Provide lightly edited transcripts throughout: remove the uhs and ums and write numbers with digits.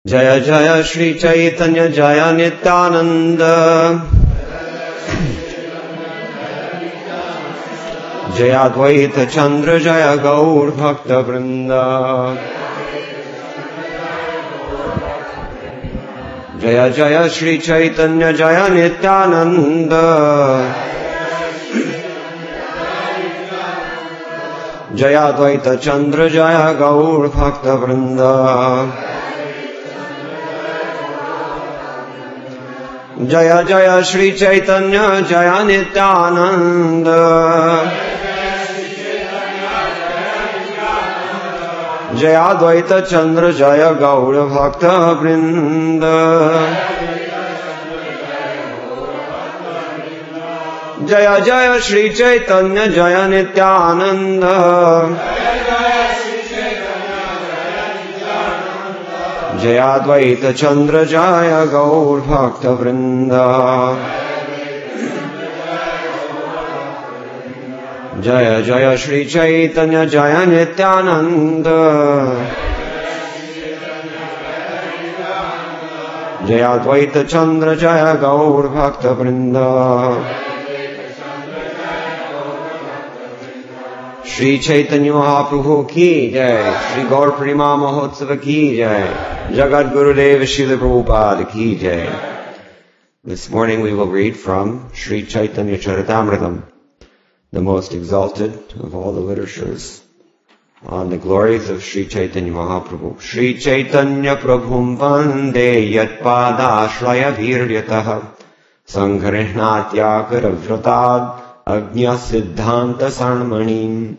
Jaya Jaya Shri Chaitanya Jaya Nityananda Jaya Advaita Chandra Jaya Gaur Bhakta Vrinda Jaya Jaya Shri Chaitanya Jaya Nityananda Jaya Advaita Chandra Jaya Gaur Bhakta Vrinda Jaya Jaya Shri Chaitanya Jaya Nityananda Jaya Advaita Chandra Jaya Gaura Bhakta Vrinda Jaya Jaya Shri Chaitanya Jaya Nityananda Jaya Advaita Chandra Jaya Gaur Bhakta Vrinda Jaya Jaya Shri Chaitanya Jaya Nityananda Jaya Advaita Chandra Jaya Gaur Bhakta Vrinda Shri Chaitanya Mahaprabhu ki jai, Shri Gaura Purnima Mahotsava ki jai, Jagat Gurudev Srila Prabhupada ki jai. This morning we will read from Shri Chaitanya Charitamritam, the most exalted of all the literatures, on the glories of Shri Chaitanya Mahaprabhu. Shri Chaitanya Prabhum Vande Yat Pada Ashraya Viryataha Sangharishnatya Karavratad Agnya Siddhanta Sarnamanim.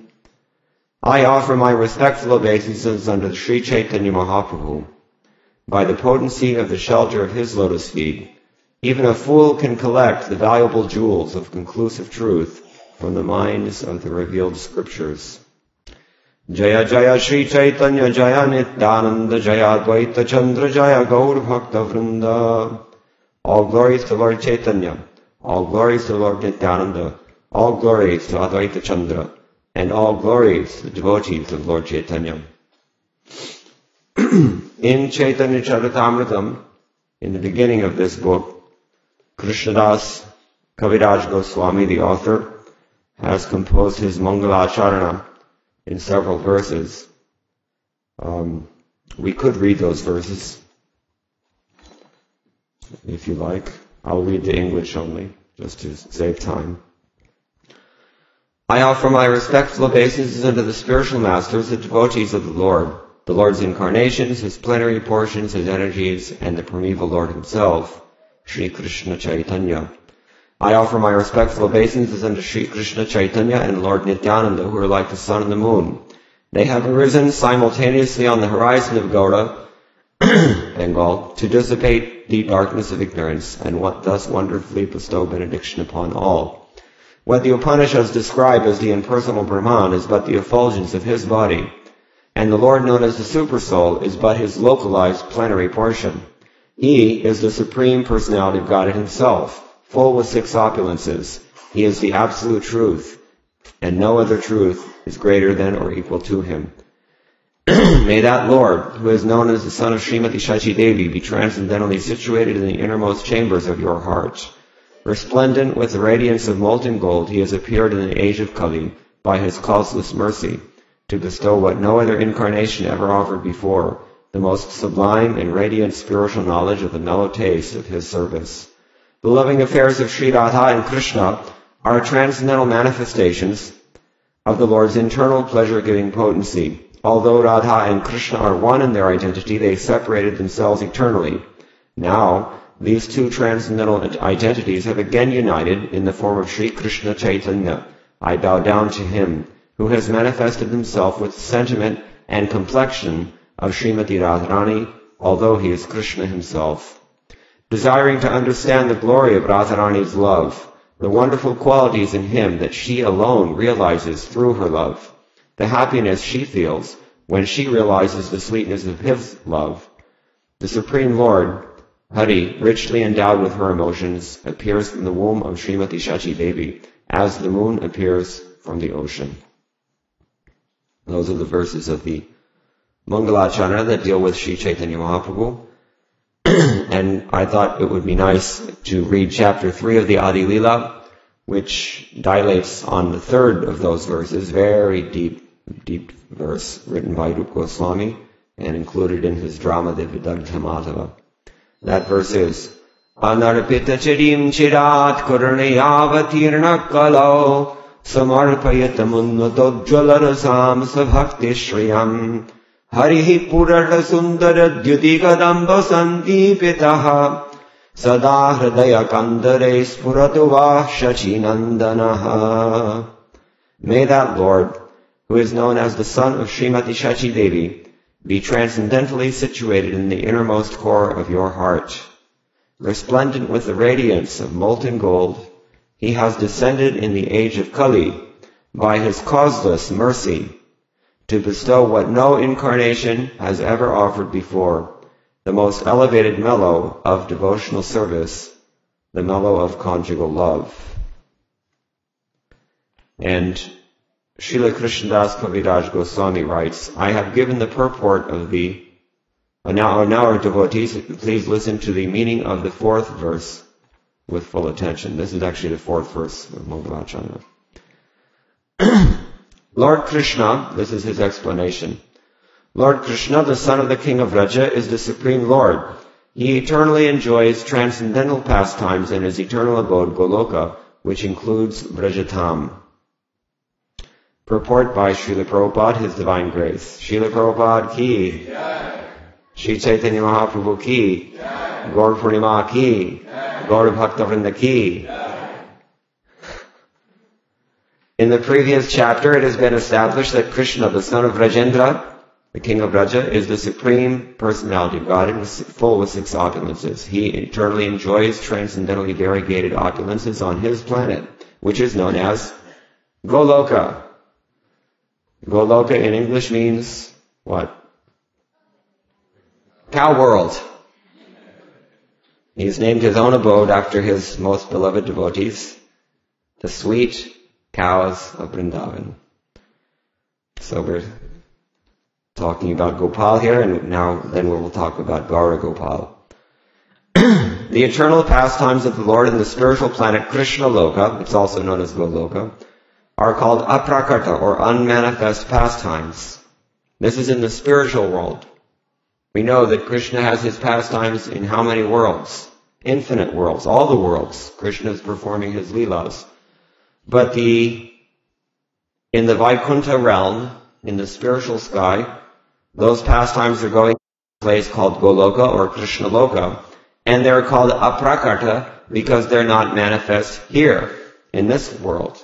I offer my respectful obeisances unto the Sri Chaitanya Mahaprabhu. By the potency of the shelter of his lotus feet, even a fool can collect the valuable jewels of conclusive truth from the minds of the revealed scriptures. Jaya Jaya Shri Chaitanya Jaya Nityananda Jaya Advaita Chandra Jaya Gaur Bhakta Vrinda. All glories to Lord Chaitanya, all glories to Lord Nityananda, all glories to Advaita Chandra, and all glories to the devotees of Lord Chaitanya. In Chaitanya Charitamritam, in the beginning of this book, Krishnadas Kaviraj Goswami, the author, has composed his Mangalacharana in several verses. We could read those verses, if you like. I'll read the English only, just to save time. I offer my respectful obeisances unto the spiritual masters, the devotees of the Lord's incarnations, his plenary portions, his energies, and the primeval Lord himself, Sri Krishna Chaitanya. I offer my respectful obeisances unto Sri Krishna Chaitanya and Lord Nityananda, who are like the sun and the moon. They have arisen simultaneously on the horizon of Gaura, Bengal, to dissipate the darkness of ignorance, and thus wonderfully bestow benediction upon all. What the Upanishads describe as the impersonal Brahman is but the effulgence of his body, and the Lord known as the Supersoul is but his localized plenary portion. He is the Supreme Personality of God himself, full with six opulences. He is the absolute truth, and no other truth is greater than or equal to him. May that Lord, who is known as the son of Srimati Shachi Devi, be transcendentally situated in the innermost chambers of your heart. Resplendent with the radiance of molten gold, he has appeared in the age of Kali by his causeless mercy, to bestow what no other incarnation ever offered before, the most sublime and radiant spiritual knowledge of the mellow taste of his service. The loving affairs of Sri Radha and Krishna are transcendental manifestations of the Lord's internal pleasure-giving potency. Although Radha and Krishna are one in their identity, they separated themselves eternally. Now, these two transcendental identities have again united in the form of Sri Krishna Chaitanya. I bow down to him, who has manifested himself with sentiment and complexion of Srimati Radharani, although he is Krishna himself. Desiring to understand the glory of Radharani's love, the wonderful qualities in him that she alone realizes through her love, the happiness she feels when she realizes the sweetness of his love, the Supreme Lord, Hari, richly endowed with her emotions, appears from the womb of Srimati Shachi Devi, as the moon appears from the ocean. Those are the verses of the Mangalacharana that deal with Sri Chaitanya Mahaprabhu. And I thought it would be nice to read chapter 3 of the Adi Lila, which dilates on the third of those verses, very deep verse written by Rupa Goswami and included in his drama, the Vidagdha Madhava. That verse is, Anarpita chirim chirat karunayavatirna kalau samarpayatamunnatodjalarasam sabhakti shriyam harihi purata sundara dyutikadamba sandipitaha sada hridaya kandare spuratu va shachinandanaha. May that Lord, who is known as the son of Srimati Shachi Devi, be transcendently situated in the innermost core of your heart. Resplendent with the radiance of molten gold, he has descended in the age of Kali by his causeless mercy to bestow what no incarnation has ever offered before, the most elevated mellow of devotional service, the mellow of conjugal love. And Srila Krishnadas Kaviraj Goswami writes, I have given the purport of the... Now our devotees, please listen to the meaning of the fourth verse with full attention. This is actually the fourth verse of Mogavachana. Lord Krishna, this is his explanation. Lord Krishna, the son of the king of Vraja, is the supreme Lord. He eternally enjoys transcendental pastimes in his eternal abode, Goloka, which includes Vrajatam. Purport by Srila Prabhupada, His Divine Grace. Srila Prabhupada ki, Shri Chaitanya Mahaprabhu ki, Gaura Purnima ki, Gaura Bhaktavrinda ki. In the previous chapter, it has been established that Krishna, the son of Rajendra, the king of Vraja, is the supreme personality of God and is full with 6 opulences. He eternally enjoys transcendentally variegated opulences on his planet, which is known as Goloka. Goloka in English means what? Cow world. He's named his own abode after his most beloved devotees, the sweet cows of Vrindavan. So we're talking about Gopal here, and then we will talk about Gaura Gopal. The eternal pastimes of the Lord in the spiritual planet Krishna Loka, it's also known as Goloka, are called aprakarta, or unmanifest pastimes. This is in the spiritual world. We know that Krishna has his pastimes in how many worlds? Infinite worlds, all the worlds. Krishna is performing his leelas. But in the Vaikuntha realm, in the spiritual sky, those pastimes are going to a place called Goloka or Krishna Loka, and they're called aprakarta because they're not manifest here, in this world.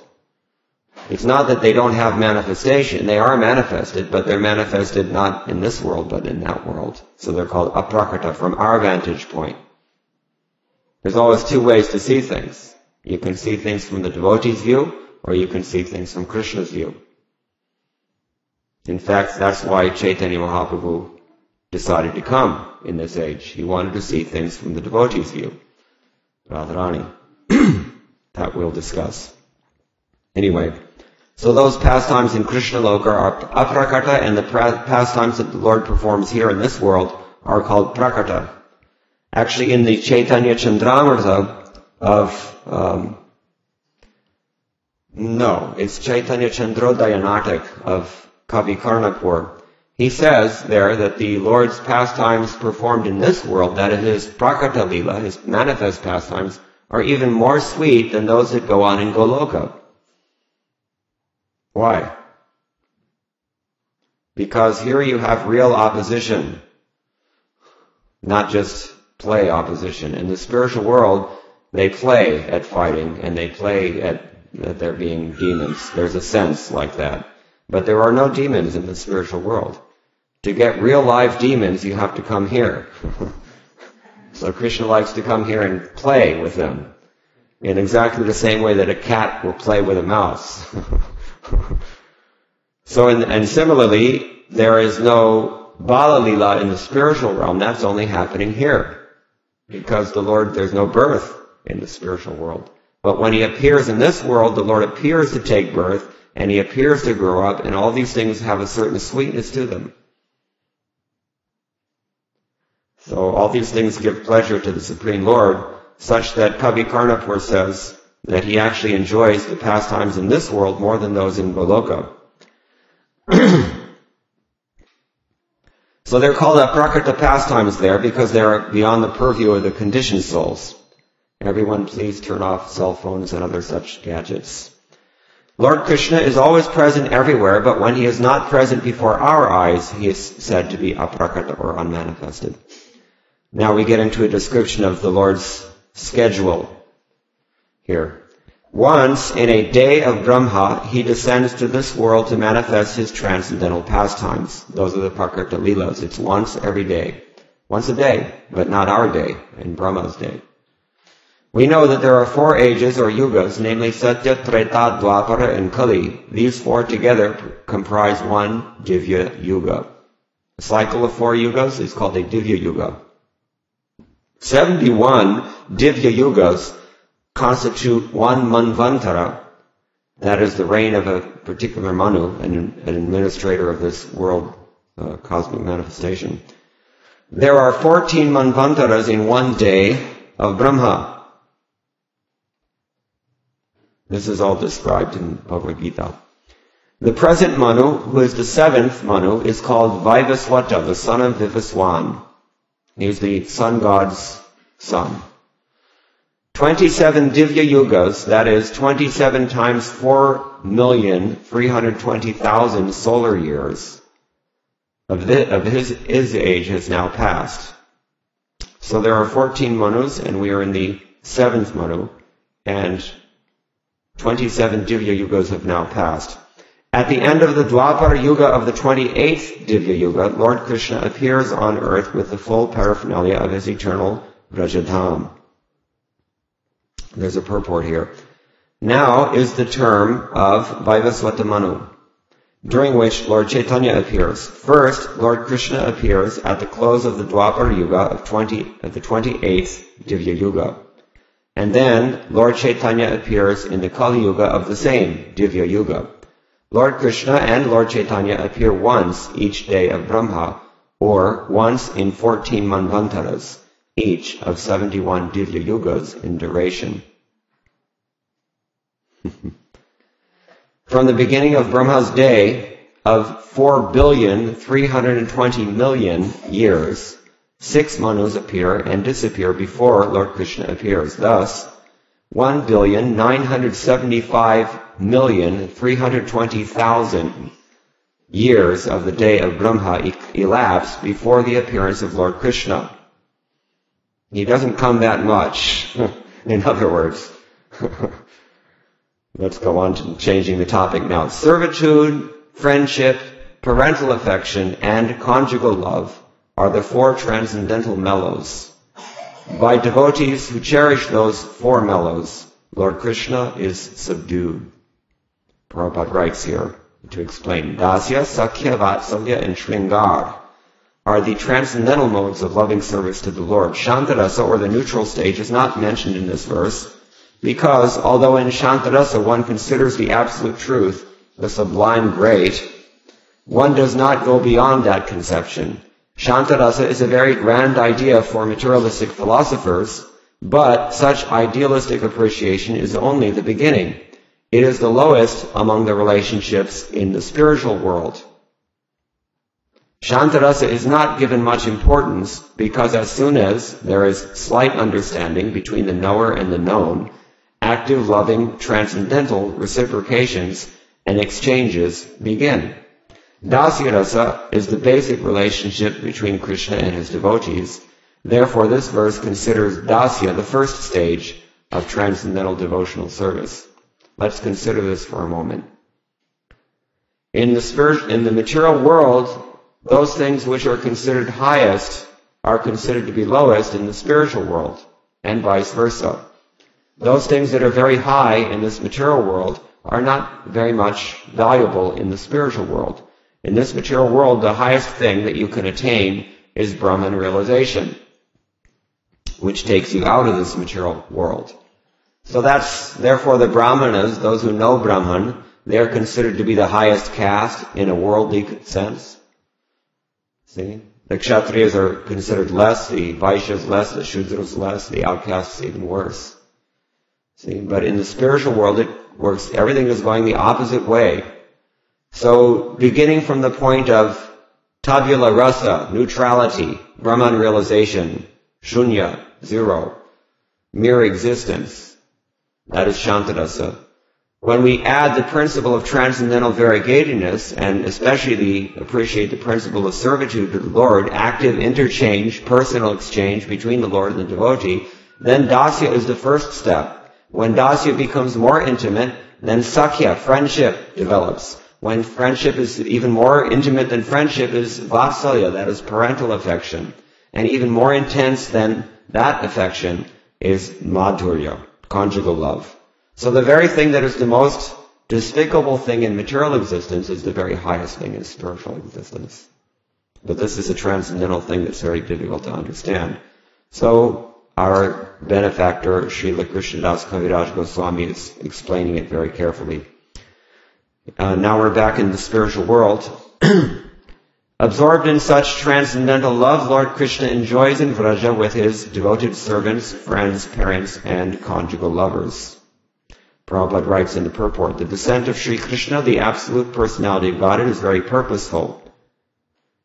It's not that they don't have manifestation. They are manifested, but they're manifested not in this world, but in that world. So they're called aprakarta from our vantage point. There's always 2 ways to see things. You can see things from the devotee's view, or you can see things from Krishna's view. In fact, that's why Chaitanya Mahaprabhu decided to come in this age. He wanted to see things from the devotee's view. Radharani. That we'll discuss. Anyway, so those pastimes in Krishna Loka are aprakarta, and the pastimes that the Lord performs here in this world are called prakarta. Actually, in the Chaitanya Chandramrita it's Chaitanya Chandrodaya Natak of Kavi Karnapur. He says there that the Lord's pastimes performed in this world, that is his prakarta lila, his manifest pastimes, are even more sweet than those that go on in Goloka. Why? Because here you have real opposition, not just play opposition. In the spiritual world, they play at fighting, and they play at there being demons. There's a sense like that. But there are no demons in the spiritual world. To get real live demons, you have to come here. So Krishna likes to come here and play with them in exactly the same way that a cat will play with a mouse. So, and similarly, there is no Bala Lila in the spiritual realm. That's only happening here. Because the Lord, there's no birth in the spiritual world. But when he appears in this world, the Lord appears to take birth, and he appears to grow up, and all these things have a certain sweetness to them. So all these things give pleasure to the Supreme Lord, such that Kavi Karnapur says that he actually enjoys the pastimes in this world more than those in Goloka. So they're called aprakrita pastimes there because they're beyond the purview of the conditioned souls. Everyone please turn off cell phones and other such gadgets. Lord Krishna is always present everywhere, but when he is not present before our eyes, he is said to be aprakrita or unmanifested. Now we get into a description of the Lord's schedule here. Once in a day of Brahma, he descends to this world to manifest his transcendental pastimes. Those are the Prakrita Leelas. It's once every day. Once a day, but not our day, in Brahma's day. We know that there are 4 ages or yugas, namely Satya, Treta, Dwapara, and Kali. These 4 together comprise one Divya Yuga. A cycle of 4 yugas is called a Divya Yuga. 71 Divya Yugas constitute one Manvantara, that is the reign of a particular Manu, an administrator of this world cosmic manifestation. There are 14 Manvantaras in one day of Brahma. This is all described in Bhagavad Gita. The present Manu, who is the 7th Manu, is called Vaivaswata, the son of Vivaswan. He is the sun god's son. 27 Divya Yugas, that is 27 times 4,320,000 solar years of his age has now passed. So there are 14 Manus, and we are in the 7th Manu, and 27 Divya Yugas have now passed. At the end of the Dwapara Yuga of the 28th Divya Yuga, Lord Krishna appears on earth with the full paraphernalia of his eternal Vrajadham. There's a purport here. Now is the term of Vaivaswata Manu, during which Lord Chaitanya appears. First, Lord Krishna appears at the close of the Dwapara Yuga of the 28th Divya Yuga. And then Lord Chaitanya appears in the Kali Yuga of the same Divya Yuga. Lord Krishna and Lord Chaitanya appear once each day of Brahma, or once in 14 Manvantaras, each of 71 Divya Yugas in duration. From the beginning of Brahma's day of 4,320,000,000 years, 6 Manus appear and disappear before Lord Krishna appears. Thus, 1,975,320,000 years of the day of Brahma elapse before the appearance of Lord Krishna. He doesn't come that much, in other words. Let's go on to changing the topic now. Servitude, friendship, parental affection, and conjugal love are the 4 transcendental mellows. By devotees who cherish those 4 mellows, Lord Krishna is subdued. Prabhupada writes here to explain, Dasya, Sakhya, Vatsalya, and Shringar are the transcendental modes of loving service to the Lord. Shantarasa, or the neutral stage, is not mentioned in this verse, because although in Shantarasa one considers the absolute truth, the sublime great, one does not go beyond that conception. Shantarasa is a very grand idea for materialistic philosophers, but such idealistic appreciation is only the beginning. It is the lowest among the relationships in the spiritual world. Shantarasa is not given much importance because as soon as there is slight understanding between the knower and the known, active, loving, transcendental reciprocations and exchanges begin. Dasya Rasa is the basic relationship between Krishna and his devotees. Therefore, this verse considers Dasya the first stage of transcendental devotional service. Let's consider this for a moment. In the material world, those things which are considered highest are considered to be lowest in the spiritual world, and vice versa. Those things that are very high in this material world are not very much valuable in the spiritual world. In this material world, the highest thing that you can attain is Brahman realization, which takes you out of this material world. So that's, therefore, the Brahmanas, those who know Brahman, they are considered to be the highest caste in a worldly sense. See? The Kshatriyas are considered less, the Vaishyas less, the Shudras less, the outcasts even worse. See, but in the spiritual world it works, everything is going the opposite way. So beginning from the point of tabula rasa, neutrality, Brahman realization, shunya, zero, mere existence, that is Shantarasa. When we add the principle of transcendental variegatedness, and especially appreciate the principle of servitude to the Lord, active interchange, personal exchange between the Lord and the devotee, then dasya is the first step. When dasya becomes more intimate, then sakhya, friendship, develops. When friendship is even more intimate than friendship is vatsalya, that is parental affection. And even more intense than that affection is madhurya, conjugal love. So the very thing that is the most despicable thing in material existence is the very highest thing in spiritual existence. But this is a transcendental thing that's very difficult to understand. So our benefactor, Srila Krishnadas Kaviraj Goswami, is explaining it very carefully. Now we're back in the spiritual world. Absorbed in such transcendental love, Lord Krishna enjoys in Vraja with his devoted servants, friends, parents, and conjugal lovers. Prabhupada writes in the purport, the descent of Sri Krishna, the absolute personality of Godhead, is very purposeful.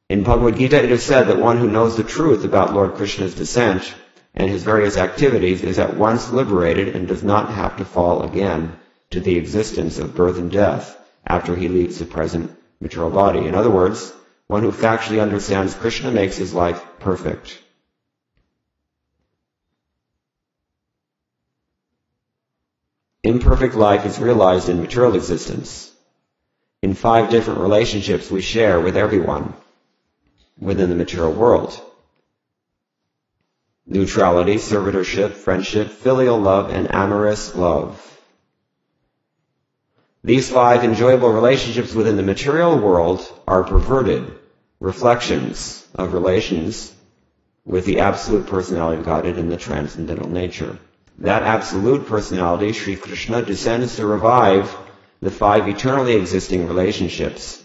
In Bhagavad Gita it is said that one who knows the truth about Lord Krishna's descent and his various activities is at once liberated and does not have to fall again to the existence of birth and death after he leaves the present material body. In other words, one who factually understands Krishna makes his life perfect. Imperfect life is realized in material existence. In 5 different relationships we share with everyone within the material world. Neutrality, servitorship, friendship, filial love, and amorous love. These 5 enjoyable relationships within the material world are perverted reflections of relations with the absolute personality of Godhead and the transcendental nature. That absolute personality, Sri Krishna, descends to revive the 5 eternally existing relationships.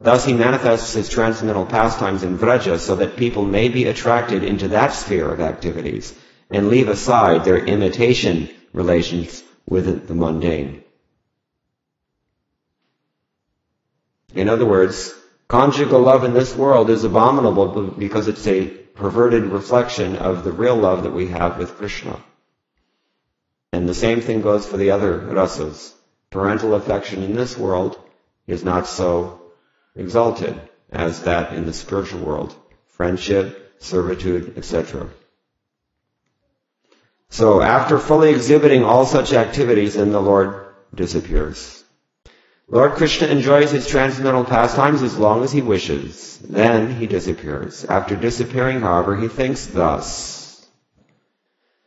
Thus he manifests his transcendental pastimes in Vraja so that people may be attracted into that sphere of activities and leave aside their imitation relations with the mundane. In other words, conjugal love in this world is abominable because it's a perverted reflection of the real love that we have with Krishna. And the same thing goes for the other rasas. Parental affection in this world is not so exalted as that in the spiritual world. Friendship, servitude, etc. So after fully exhibiting all such activities, then the Lord disappears. Lord Krishna enjoys his transcendental pastimes as long as he wishes. Then he disappears. After disappearing, however, he thinks thus: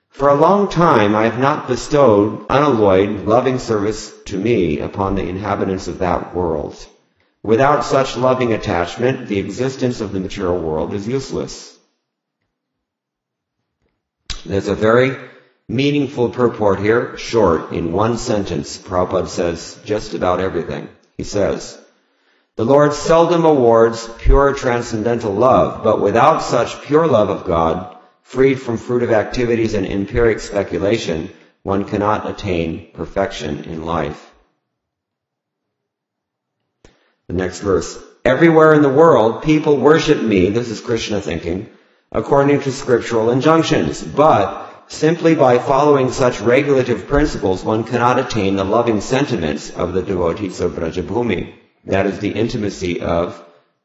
for a long time I have not bestowed unalloyed loving service to me upon the inhabitants of that world. Without such loving attachment, the existence of the material world is useless. There's a very meaningful purport here, short, in one sentence. Prabhupada says just about everything. He says, the Lord seldom awards pure transcendental love, but without such pure love of God, freed from fruitive activities and empiric speculation, one cannot attain perfection in life. The next verse. Everywhere in the world, people worship me, this is Krishna thinking, according to scriptural injunctions, but simply by following such regulative principles, one cannot attain the loving sentiments of the devotees of Vrajabhumi. That is the intimacy of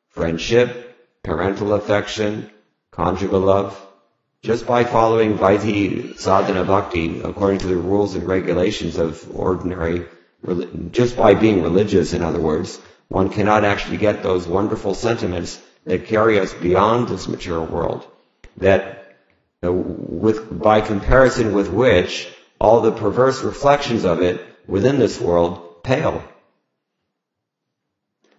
friendship, parental affection, conjugal love. Just by following Vaidhi sadhana bhakti, according to the rules and regulations of ordinary, just by being religious, in other words, one cannot actually get those wonderful sentiments that carry us beyond this material world, that by comparison with which all the perverse reflections of it within this world pale.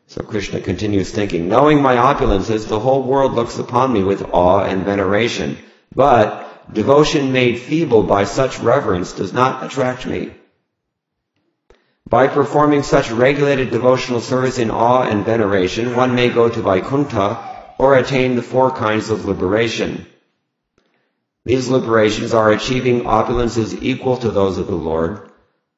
So Krishna continues thinking, knowing my opulences, the whole world looks upon me with awe and veneration, but devotion made feeble by such reverence does not attract me. By performing such regulated devotional service in awe and veneration, one may go to Vaikuntha or attain the 4 kinds of liberation. These liberations are achieving opulences equal to those of the Lord,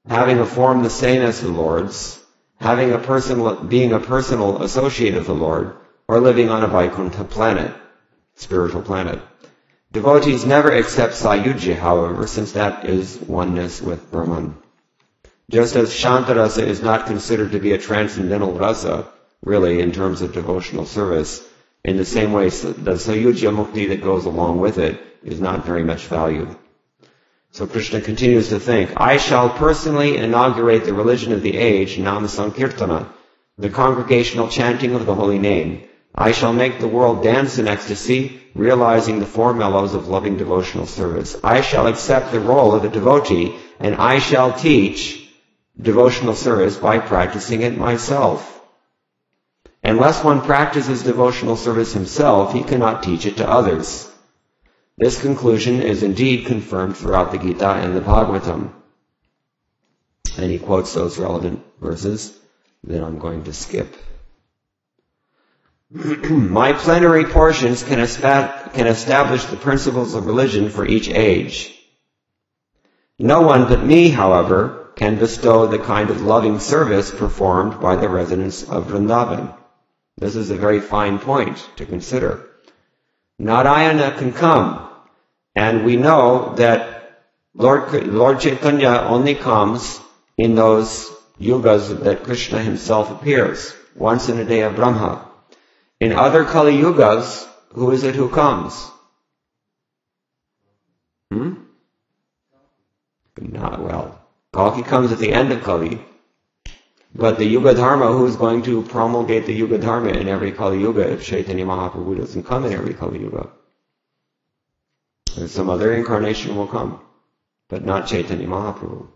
having a form the same as the Lord's, being a personal associate of the Lord, or living on a Vaikuntha planet, spiritual planet. Devotees never accept Sayujya, however, since that is oneness with Brahman. Just as Shantarasa is not considered to be a transcendental rasa, really, in terms of devotional service, in the same way the Sayujya Mukti that goes along with it is not very much valued. So Krishna continues to think, I shall personally inaugurate the religion of the age, Nama Sankirtana, the congregational chanting of the holy name. I shall make the world dance in ecstasy, realizing the 4 mellows of loving devotional service. I shall accept the role of a devotee, and I shall teach devotional service by practicing it myself. Unless one practices devotional service himself, he cannot teach it to others. This conclusion is indeed confirmed throughout the Gita and the Bhagavatam. And he quotes those relevant verses that I'm going to skip. My plenary portions can establish the principles of religion for each age. No one but me, however, can bestow the kind of loving service performed by the residents of Vrindavan. This is a very fine point to consider. Narayana can come, and we know that Lord Chaitanya only comes in those yugas that Krishna himself appears, once in a day of Brahma. In other Kali yugas, who is it who comes? Not well. Kalki comes at the end of Kali. But the Yuga Dharma, who is going to promulgate the Yuga Dharma in every Kali Yuga if Chaitanya Mahaprabhu doesn't come in every Kali Yuga? Some other incarnation will come, but not Chaitanya Mahaprabhu.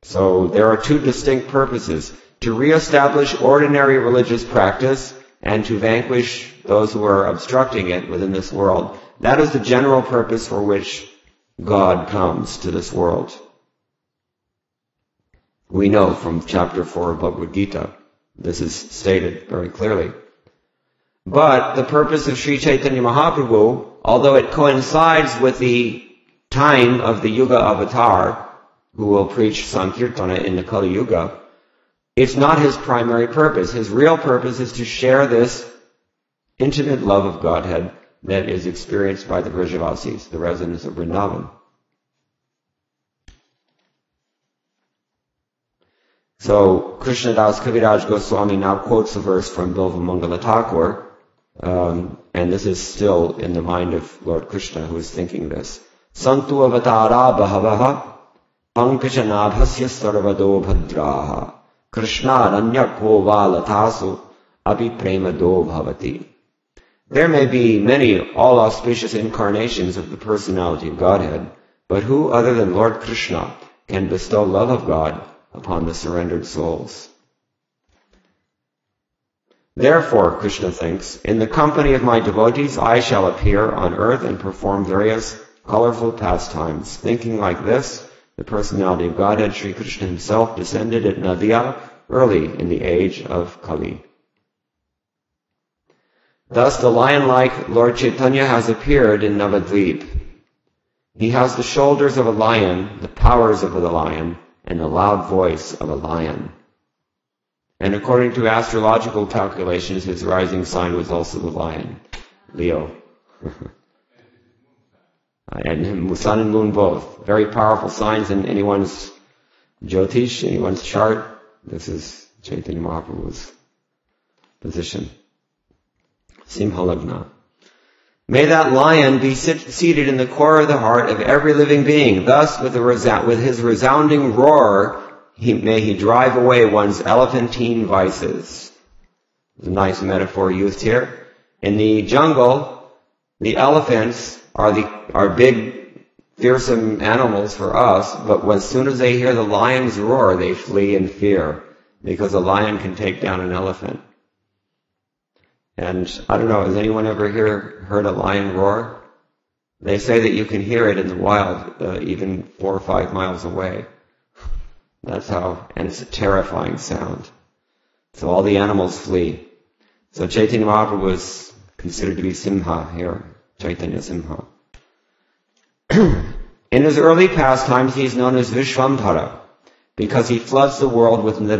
So there are 2 distinct purposes: to re-establish ordinary religious practice and to vanquish those who are obstructing it within this world. That is the general purpose for which God comes to this world. We know from chapter 4 of Bhagavad Gita. This is stated very clearly. But the purpose of Sri Chaitanya Mahaprabhu, although it coincides with the time of the Yuga Avatar, who will preach Sankirtana in the Kali Yuga, it's not his primary purpose. His real purpose is to share this intimate love of Godhead that is experienced by the Vrajavasis, the residents of Vrindavan. So Krishnadas Kaviraj Goswami now quotes a verse from Bilva Mangala Thakur, and this is still in the mind of Lord Krishna, who is thinking this. Santu avatara bahavaha pankashanabhasya sarvado bhadraha Krishna ranyako valatasu api premado bhavati. There may be many all-auspicious incarnations of the personality of Godhead, but who other than Lord Krishna can bestow love of God upon the surrendered souls? Therefore, Krishna thinks, in the company of my devotees I shall appear on earth and perform various colorful pastimes. Thinking like this, the personality of Godhead, Sri Krishna himself, descended at Nadia early in the age of Kali. Thus the lion-like Lord Chaitanya has appeared in Navadvip. He has the shoulders of a lion, the powers of a lion, and the loud voice of a lion. And according to astrological calculations, his rising sign was also the lion, Leo. And sun and moon both. Very powerful signs in anyone's Jyotish, anyone's chart. This is Chaitanya Mahaprabhu's position. Simhalagna. May that lion be seated in the core of the heart of every living being. Thus, with his resounding roar, may he drive away one's elephantine vices. There's a nice metaphor used here. In the jungle, the elephants are big, fearsome animals for us, but as soon as they hear the lion's roar, they flee in fear, because a lion can take down an elephant. And I don't know, has anyone ever heard a lion roar? They say that you can hear it in the wild, even 4 or 5 miles away. That's how, and it's a terrifying sound. So all the animals flee. So Chaitanya Mahaprabhu was considered to be Simha here, Chaitanya Simha. In his early pastimes, he is known as Vishvambhara, because he floods the world with the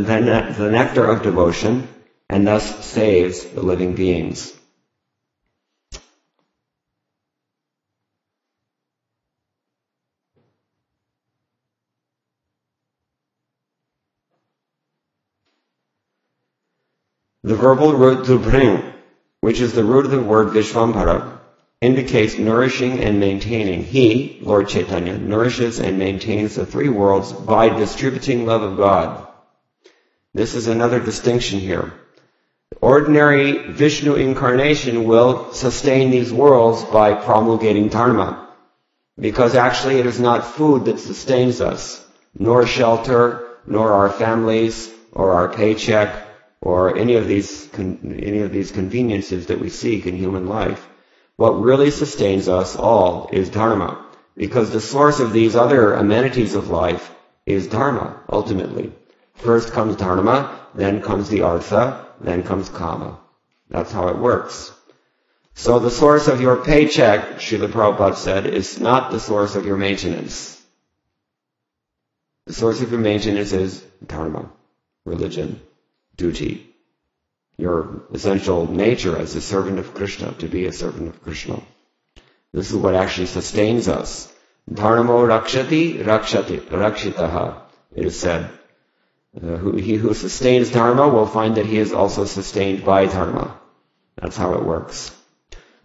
nectar of devotion, and thus saves the living beings. The verbal root dubring, which is the root of the word Vishvambhara, indicates nourishing and maintaining. He, Lord Chaitanya, nourishes and maintains the three worlds by distributing love of God. This is another distinction here. Ordinary Vishnu incarnation will sustain these worlds by promulgating dharma, because actually it is not food that sustains us, nor shelter, nor our families, or our paycheck, or any of these conveniences that we seek in human life. What really sustains us all is dharma, because the source of these other amenities of life is dharma, ultimately. First comes dharma, then comes the artha, then comes kama. That's how it works. So the source of your paycheck, Srila Prabhupada said, is not the source of your maintenance. The source of your maintenance is dharma, religion, duty, your essential nature as a servant of Krishna, to be a servant of Krishna. This is what actually sustains us. Dharmo rakshati rakshitaha, it is said. He who sustains dharma will find that he is also sustained by dharma. That's how it works.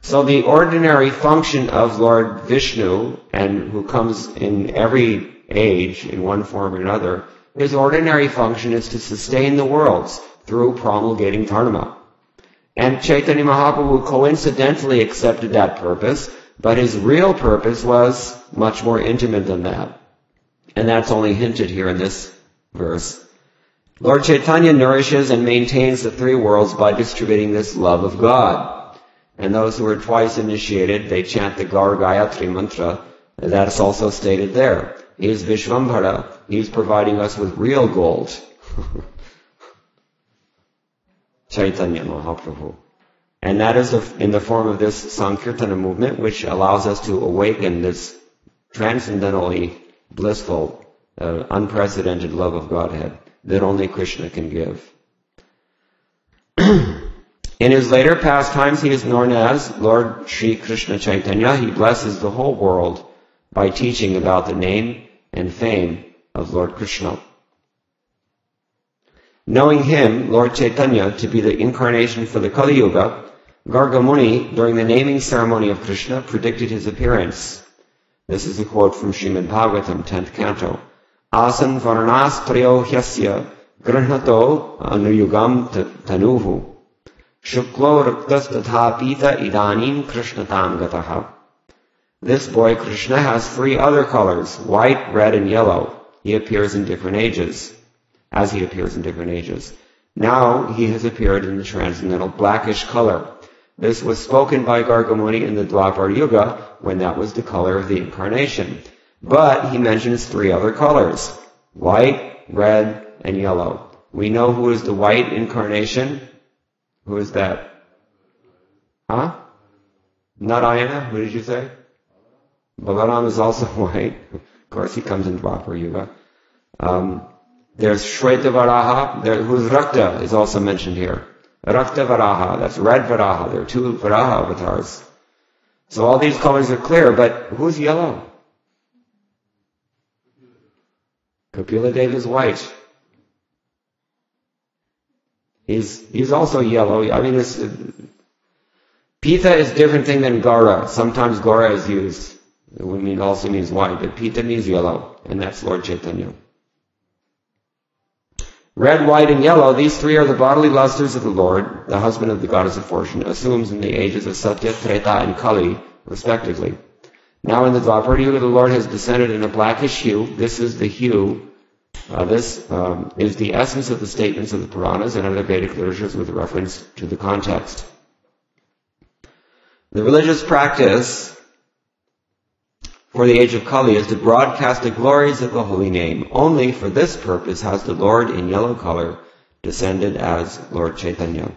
So the ordinary function of Lord Vishnu, and who comes in every age in one form or another, his ordinary function is to sustain the worlds through promulgating dharma. And Chaitanya Mahaprabhu coincidentally accepted that purpose, but his real purpose was much more intimate than that. And that's only hinted here in this verse. Lord Chaitanya nourishes and maintains the three worlds by distributing this love of God. And those who are twice initiated, they chant the Gaura Gayatri mantra. That's also stated there. He is Vishvambhara. He's providing us with real gold. Chaitanya Mahaprabhu. And that is in the form of this Sankirtana movement, which allows us to awaken this transcendentally blissful, unprecedented love of Godhead that only Krishna can give. In his later pastimes, he is known as Lord Sri Krishna Chaitanya. He blesses the whole world by teaching about the name and fame of Lord Krishna. Knowing him, Lord Chaitanya, to be the incarnation for the Kali Yuga, Garga Muni, during the naming ceremony of Krishna, predicted his appearance. This is a quote from Srimad Bhagavatam, 10th canto. Asan varnas priyo hyasya grihnato anuyugam tanuhu shuklo ruktas tatha pita idanim krishnatam gataha. This boy Krishna has three other colors, white, red, and yellow. He appears in different ages, as he appears in different ages. Now he has appeared in the transcendental blackish color. This was spoken by Garga Muni in the Dwapar Yuga, when that was the color of the incarnation. But he mentions three other colors, white, red, and yellow. We know who is the white incarnation. Who is that? Huh? Narayana? Who did you say? Balaram is also white. Of course, he comes in Dwapar Yuga. There's Shweta Varaha, whose Rakta is also mentioned here. Rakta Varaha, that's red Varaha. There are two Varaha avatars. So all these colors are clear, but who's yellow? Kapila Deva is white. He's also yellow. I mean, Pita is a different thing than Gaura. Sometimes Gaura is used. It also means white, but Pita means yellow, and that's Lord Chaitanya. Red, white, and yellow, these three are the bodily lustres of the Lord, the husband of the goddess of fortune, assumes in the ages of Satya, Treta, and Kali, respectively. Now in the Dwapar Yuga, the Lord has descended in a blackish hue. This is the hue. This is the essence of the statements of the Puranas and other Vedic literatures with reference to the context. The religious practice for the age of Kali is to broadcast the glories of the holy name. Only for this purpose has the Lord in yellow color descended as Lord Chaitanya.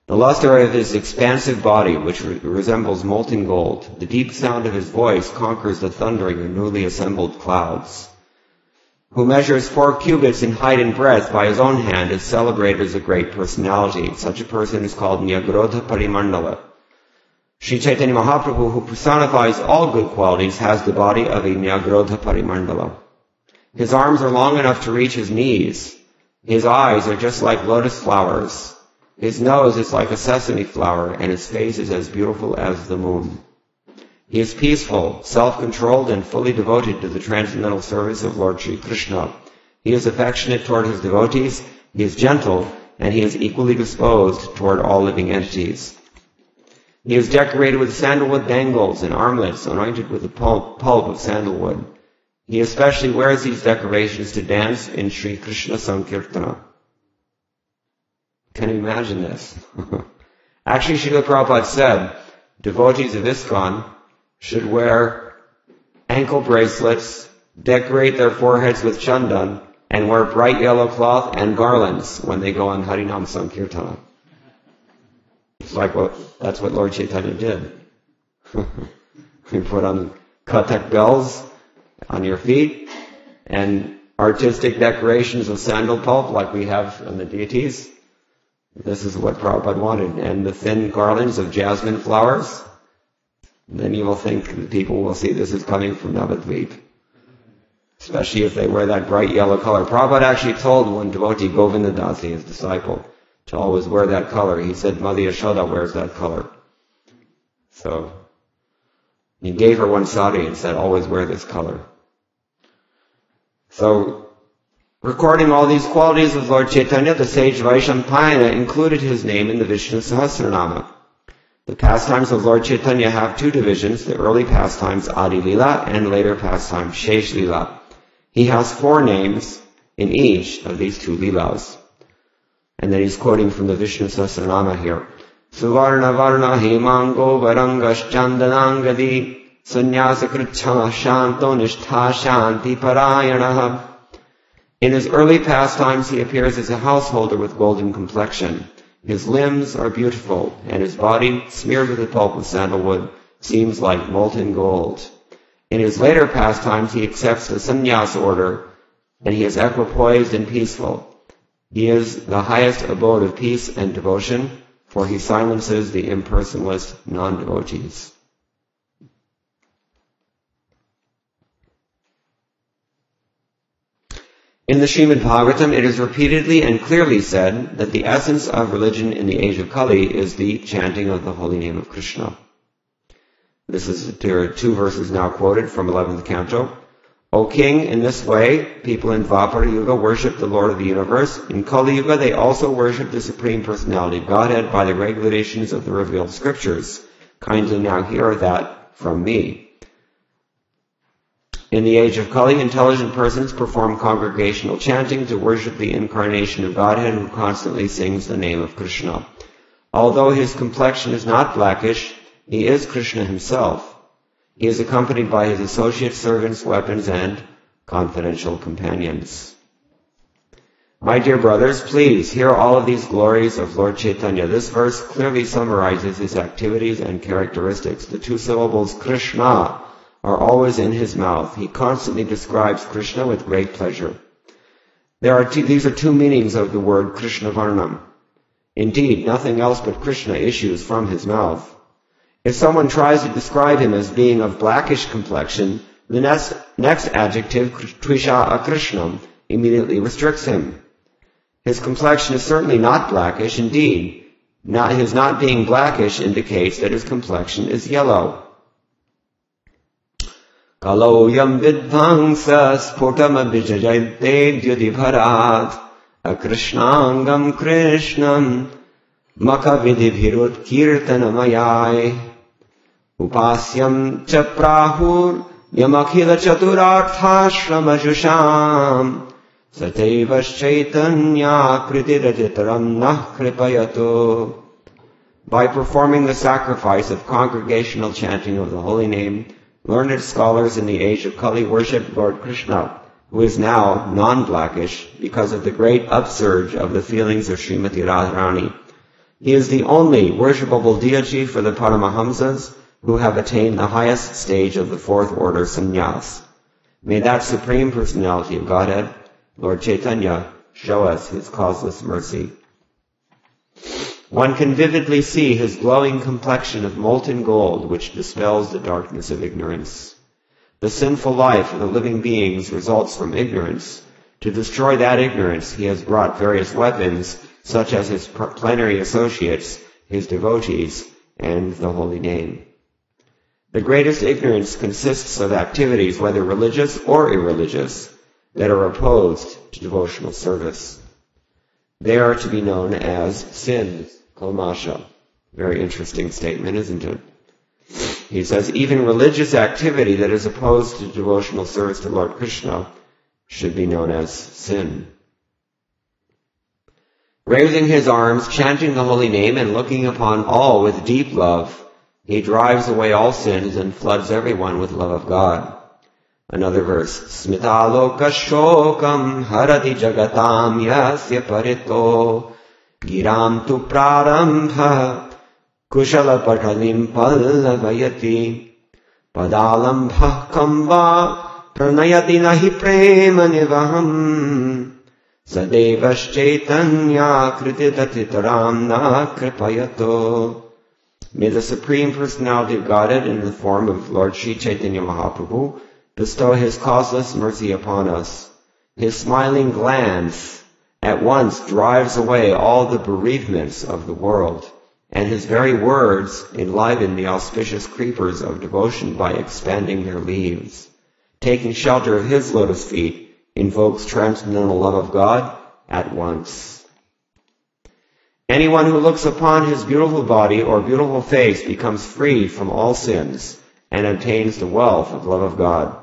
The luster of his expansive body, which resembles molten gold, the deep sound of his voice conquers the thundering of newly assembled clouds. Who measures 4 cubits in height and breadth by his own hand is celebrated as a great personality. Such a person is called Nyagrodha Parimandala. Sri Chaitanya Mahaprabhu, who personifies all good qualities, has the body of a Nyagrodha Parimandala. His arms are long enough to reach his knees. His eyes are just like lotus flowers. His nose is like a sesame flower, and his face is as beautiful as the moon. He is peaceful, self-controlled, and fully devoted to the transcendental service of Lord Sri Krishna. He is affectionate toward his devotees, he is gentle, and he is equally disposed toward all living entities. He is decorated with sandalwood bangles and armlets anointed with the pulp of sandalwood. He especially wears these decorations to dance in Sri Krishna Sankirtana. Can you imagine this? Actually, Srila Prabhupada said, devotees of ISKCON should wear ankle bracelets, decorate their foreheads with chandan, and wear bright yellow cloth and garlands when they go on Harinam Sankirtana. It's like that's what Lord Chaitanya did. You put on Kathak bells on your feet and artistic decorations of sandal pulp like we have on the deities. This is what Prabhupada wanted. And the thin garlands of jasmine flowers. Then you will think that people will see this is coming from Navadvip. Especially if they wear that bright yellow color. Prabhupada actually told one devotee, Govindadasi, his disciple, to always wear that color. He said Mother Yashoda wears that color. So, he gave her one sari and said, always wear this color. So, recording all these qualities of Lord Chaitanya, the sage Vaishampayana included his name in the Vishnu Sahasranama. The pastimes of Lord Chaitanya have 2 divisions, the early pastimes Adi Lila and later pastimes Shesh Lila. He has 4 names in each of these 2 Lilas. And then he's quoting from the Vishnu Sahasranama here. Suvarna Varna Hemango Varangash Chandanangadi Sannyasa Krichama Shanto Nishtha Shanti Parayanaha. In his early pastimes, he appears as a householder with golden complexion. His limbs are beautiful, and his body, smeared with the pulp of sandalwood, seems like molten gold. In his later pastimes, he accepts the sannyas order, and he is equipoised and peaceful. He is the highest abode of peace and devotion, for he silences the impersonalist non-devotees. In the Srimad Bhagavatam, it is repeatedly and clearly said that the essence of religion in the age of Kali is the chanting of the holy name of Krishna. There are 2 verses now quoted from 11th canto. O King, in this way, people in Dvapara Yuga worship the Lord of the universe. In Kali Yuga, they also worship the Supreme Personality of Godhead by the regulations of the revealed scriptures. Kindly now hear that from me. In the age of Kali, intelligent persons perform congregational chanting to worship the incarnation of Godhead who constantly sings the name of Krishna. Although his complexion is not blackish, he is Krishna himself. He is accompanied by his associate servants, weapons, and confidential companions. My dear brothers, please hear all of these glories of Lord Chaitanya. This verse clearly summarizes his activities and characteristics. The 2 syllables Krishna are always in his mouth. He constantly describes Krishna with great pleasure. These are 2 meanings of the word Krishna Varnam. Indeed, nothing else but Krishna issues from his mouth. If someone tries to describe him as being of blackish complexion, the next adjective, Tvisha Akrishnam, immediately restricts him. His complexion is certainly not blackish. Indeed, his not being blackish indicates that his complexion is yellow. Kaloyam vidvangsa spotama vijayate dyudibharat akrishnangam krishnam makavidibhirut kirtanamayai upasyam cha prahur yamakhila chaturarthashramajusham satevas chaitanya kritirajitaram nah kripayato. By performing the sacrifice of congregational chanting of the holy name, learned scholars in the age of Kali worship Lord Krishna, who is now non-blackish because of the great upsurge of the feelings of Srimati Radharani. He is the only worshipable deity for the Paramahamsas who have attained the highest stage of the fourth order sannyas. May that Supreme Personality of Godhead, Lord Chaitanya, show us his causeless mercy. One can vividly see his glowing complexion of molten gold which dispels the darkness of ignorance. The sinful life of the living beings results from ignorance. To destroy that ignorance, he has brought various weapons, such as his plenary associates, his devotees, and the holy name. The greatest ignorance consists of activities, whether religious or irreligious, that are opposed to devotional service. They are to be known as sins, kalmasha. Very interesting statement, isn't it? He says, even religious activity that is opposed to devotional service to Lord Krishna should be known as sin. Raising his arms, chanting the holy name, and looking upon all with deep love, he drives away all sins and floods everyone with love of God. Another verse, Smitaloka shokam harati jagatam yasya parito giram tu prarambha kushala patalim pallavayati padalambha kamba pranayati nahi prema nivaham sadevas chaitanya krititataram na kripayato. May the Supreme Personality of Godhead in the form of Lord Sri Chaitanya Mahaprabhu bestow his causeless mercy upon us. His smiling glance at once drives away all the bereavements of the world, and his very words enliven the auspicious creepers of devotion by expanding their leaves. Taking shelter of his lotus feet invokes transcendental love of God at once. Anyone who looks upon his beautiful body or beautiful face becomes free from all sins and obtains the wealth of love of God.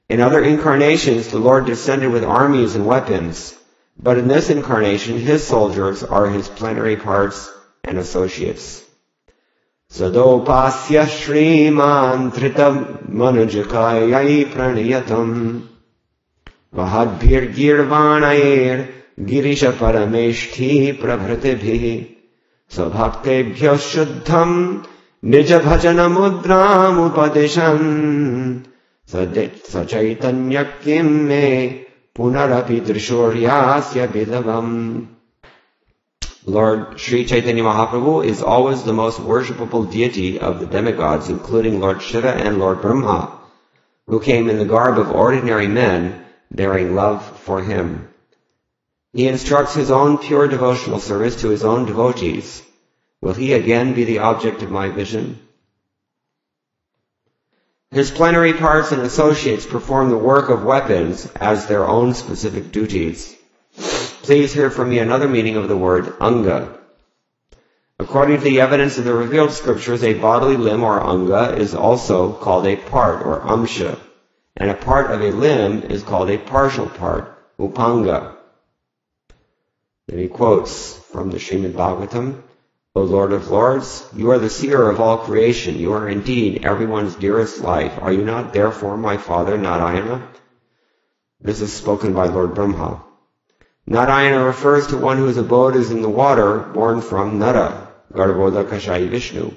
In other incarnations, the Lord descended with armies and weapons, but in this incarnation, his soldiers are his plenary parts and associates. Sadopasya Shriman Tritam Manujakayai Praniyatam Vahadbhir Girvanair Girisha Parameshti Prabhratibhi Sabhaktebhyo Shuddham Nija Bhajana Mudram Upadeshan Sachaitanya Kimme Punarapi Drishoryasya Bidavam. Lord Sri Chaitanya Mahaprabhu is always the most worshipable deity of the demigods, including Lord Shiva and Lord Brahma, who came in the garb of ordinary men, bearing love for him. He instructs his own pure devotional service to his own devotees. Will he again be the object of my vision? His plenary parts and associates perform the work of weapons as their own specific duties. Please hear from me another meaning of the word anga. According to the evidence of the revealed scriptures, a bodily limb or anga is also called a part or amsha, and a part of a limb is called a partial part, upanga. Then he quotes from the Srimad Bhagavatam, O Lord of Lords, you are the seer of all creation. You are indeed everyone's dearest life. Are you not therefore my father, Narayana? This is spoken by Lord Brahma. Narayana refers to one whose abode is in the water, born from Nara, Garbhodakashayi Vishnu.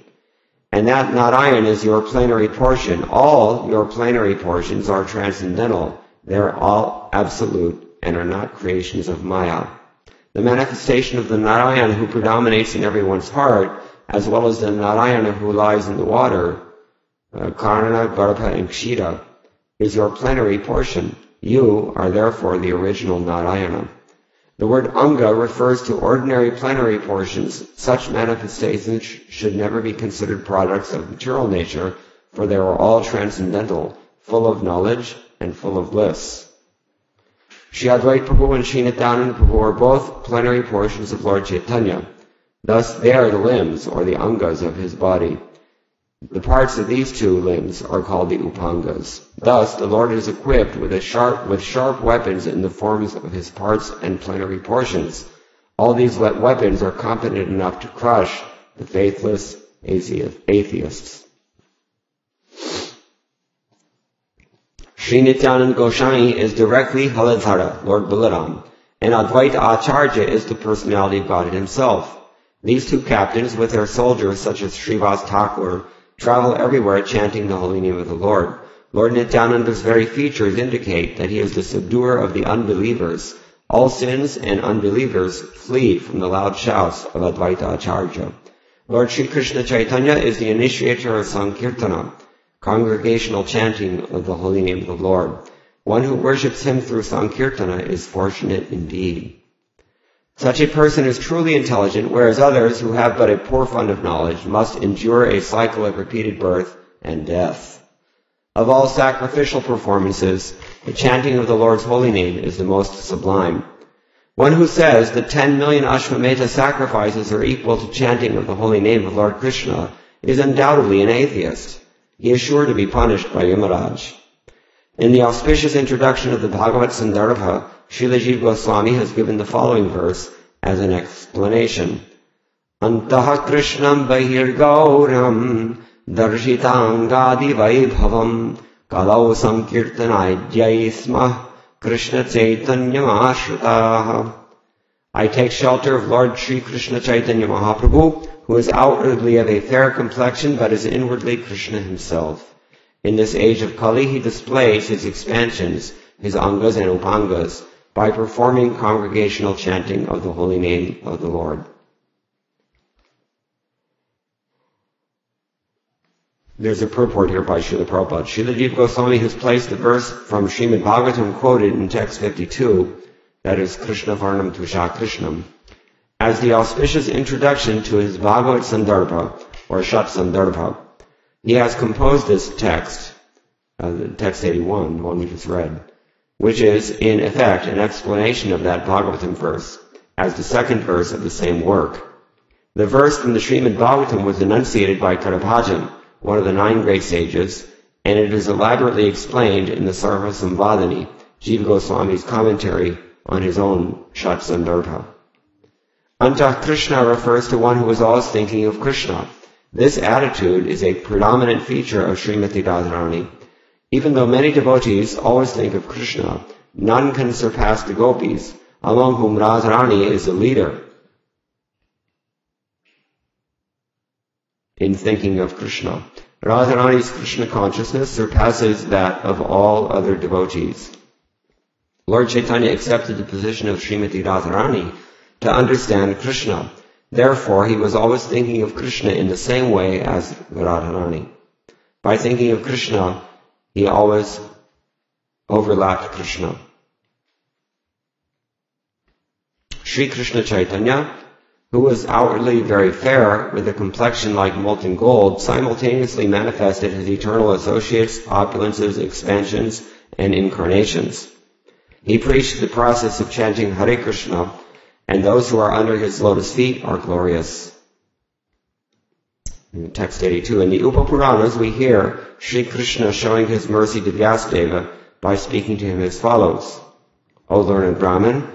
And that Narayan is your plenary portion. All your plenary portions are transcendental. They're all absolute and are not creations of Maya. The manifestation of the Narayana who predominates in everyone's heart, as well as the Narayana who lies in the water, Karna, Garbha, and Kshira, is your plenary portion. You are therefore the original Narayana. The word anga refers to ordinary plenary portions. Such manifestations should never be considered products of material nature, for they are all transcendental, full of knowledge and full of bliss. Shri Advaita Prabhu and Sri Nityananda Prabhu are both plenary portions of Lord Chaitanya. Thus they are the limbs, or the angas, of his body. The parts of these two limbs are called the upangas. Thus the Lord is equipped with sharp weapons in the forms of his parts and plenary portions. All these weapons are competent enough to crush the faithless atheists. Sri Nityananda Goswami is directly Haladhara, Lord Balaram, and Advaita Acharya is the personality of God himself. These two captains, with their soldiers such as Srivas Thakur, travel everywhere chanting the holy name of the Lord. Lord Nityananda's very features indicate that he is the subduer of the unbelievers. All sins and unbelievers flee from the loud shouts of Advaita Acharya. Lord Sri Krishna Chaitanya is the initiator of Sankirtana, congregational chanting of the holy name of the Lord. One who worships him through Sankirtana is fortunate indeed. Such a person is truly intelligent, whereas others who have but a poor fund of knowledge must endure a cycle of repeated birth and death. Of all sacrificial performances, the chanting of the Lord's holy name is the most sublime. One who says that 10 million Ashwamedha sacrifices are equal to chanting of the holy name of Lord Krishna is undoubtedly an atheist. He is sure to be punished by Yamaraj. In the auspicious introduction of the Bhagavad Sandarbha, Srila Jiva Goswami has given the following verse as an explanation. Antaha Krishnam Bahir Gauram Darshitangadi Vaibhavam Kalau Sankirtanayjai Smah Krishna Chaitanya Ashrataha. I take shelter of Lord Sri Krishna Chaitanya Mahaprabhu, who is outwardly of a fair complexion but is inwardly Krishna himself. In this age of Kali, he displays his expansions, his angas and upangas, by performing congregational chanting of the holy name of the Lord. There's a purport here by Srila Prabhupada. Srila Jiva Goswami has placed the verse from Srimad Bhagavatam quoted in text 52, that is Krishna Varnam Tusha Krishnam, as the auspicious introduction to his Bhagavad Sandarbha, or Shat Sandarbha. He has composed this text, text 81, the one we just read, which is, in effect, an explanation of that Bhagavatam verse, as the second verse of the same work. The verse from the Srimad Bhagavatam was enunciated by Karabhajan, one of the 9 great sages, and it is elaborately explained in the Sarva Samvadani, Jiva Goswami's commentary on his own Shat Sandarbha. Antah Krishna refers to one who is always thinking of Krishna. This attitude is a predominant feature of Srimati Radharani. Even though many devotees always think of Krishna, none can surpass the gopis, among whom Radharani is the leader in thinking of Krishna. Radharani's Krishna consciousness surpasses that of all other devotees. Lord Chaitanya accepted the position of Srimati Radharani to understand Krishna. Therefore, he was always thinking of Krishna in the same way as Radharani. By thinking of Krishna, he always overlapped Krishna. Sri Krishna Chaitanya, who was outwardly very fair, with a complexion like molten gold, simultaneously manifested his eternal associates, opulences, expansions, and incarnations. He preached the process of chanting Hare Krishna, and those who are under his lotus feet are glorious. In text 82, in the Upapuranas we hear Sri Krishna showing his mercy to Vyasadeva by speaking to him as follows. O learned Brahmin,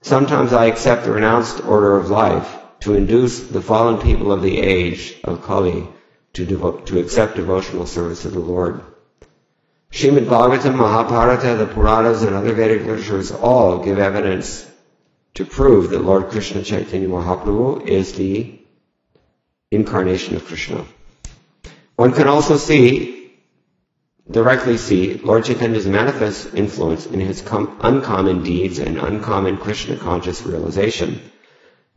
sometimes I accept the renounced order of life to induce the fallen people of the age of Kali to accept devotional service to the Lord. Srimad Bhagavatam, Mahabharata, the Puranas, and other Vedic literatures all give evidence to prove that Lord Krishna Chaitanya Mahaprabhu is the incarnation of Krishna. One can also directly see Lord Chaitanya's manifest influence in his uncommon deeds and uncommon Krishna-conscious realization.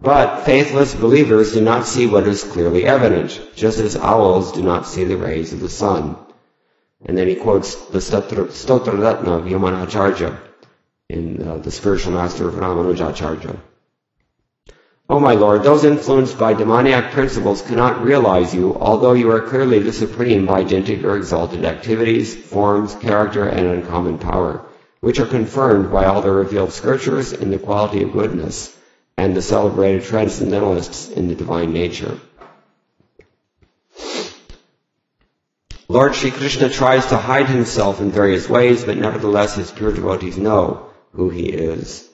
But faithless believers do not see what is clearly evident, just as owls do not see the rays of the sun. And then he quotes the Stotra Ratna of Yamanacharya in the spiritual master of Ramanujacharya. O my Lord, those influenced by demoniac principles cannot realize you, although you are clearly the supreme by dint of your exalted activities, forms, character, and uncommon power, which are confirmed by all the revealed scriptures in the quality of goodness, and the celebrated transcendentalists in the divine nature. Lord Sri Krishna tries to hide himself in various ways, but nevertheless his pure devotees know who he is.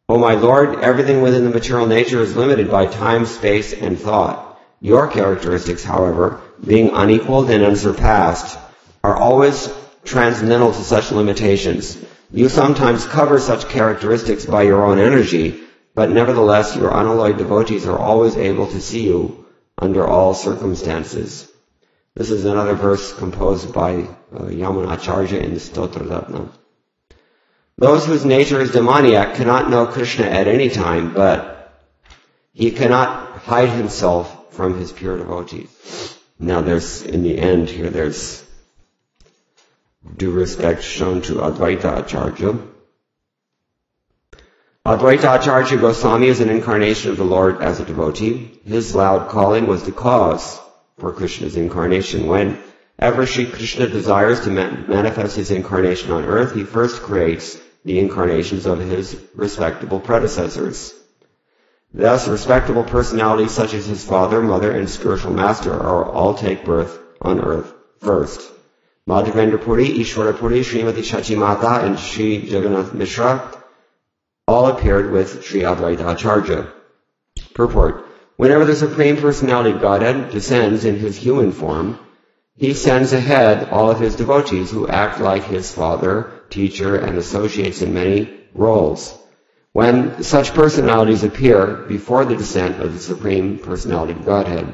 O my Lord, everything within the material nature is limited by time, space, and thought. Your characteristics, however, being unequaled and unsurpassed, are always transcendental to such limitations. You sometimes cover such characteristics by your own energy, but nevertheless your unalloyed devotees are always able to see you under all circumstances. This is another verse composed by Yamunacharya in the Stotra Ratna. Those whose nature is demoniac cannot know Krishna at any time, but he cannot hide himself from his pure devotees. Now in the end here, there's due respect shown to Advaita Acharya. Advaita Acharya Goswami is an incarnation of the Lord as a devotee. His loud calling was the cause for Krishna's incarnation. Whenever Sri Krishna desires to manifest his incarnation on earth, he first creates the incarnations of his respectable predecessors. Thus, respectable personalities such as his father, mother, and spiritual master all take birth on earth first. Madhavendra Puri, Ishwara Puri, Srimati Shachi Mata, and Sri Jagannath Mishra all appeared with Sri Advaita Acharya. Purport. Whenever the Supreme Personality of Godhead descends in his human form, he sends ahead all of his devotees who act like his father, teacher, and associates in many roles. When such personalities appear before the descent of the Supreme Personality of Godhead,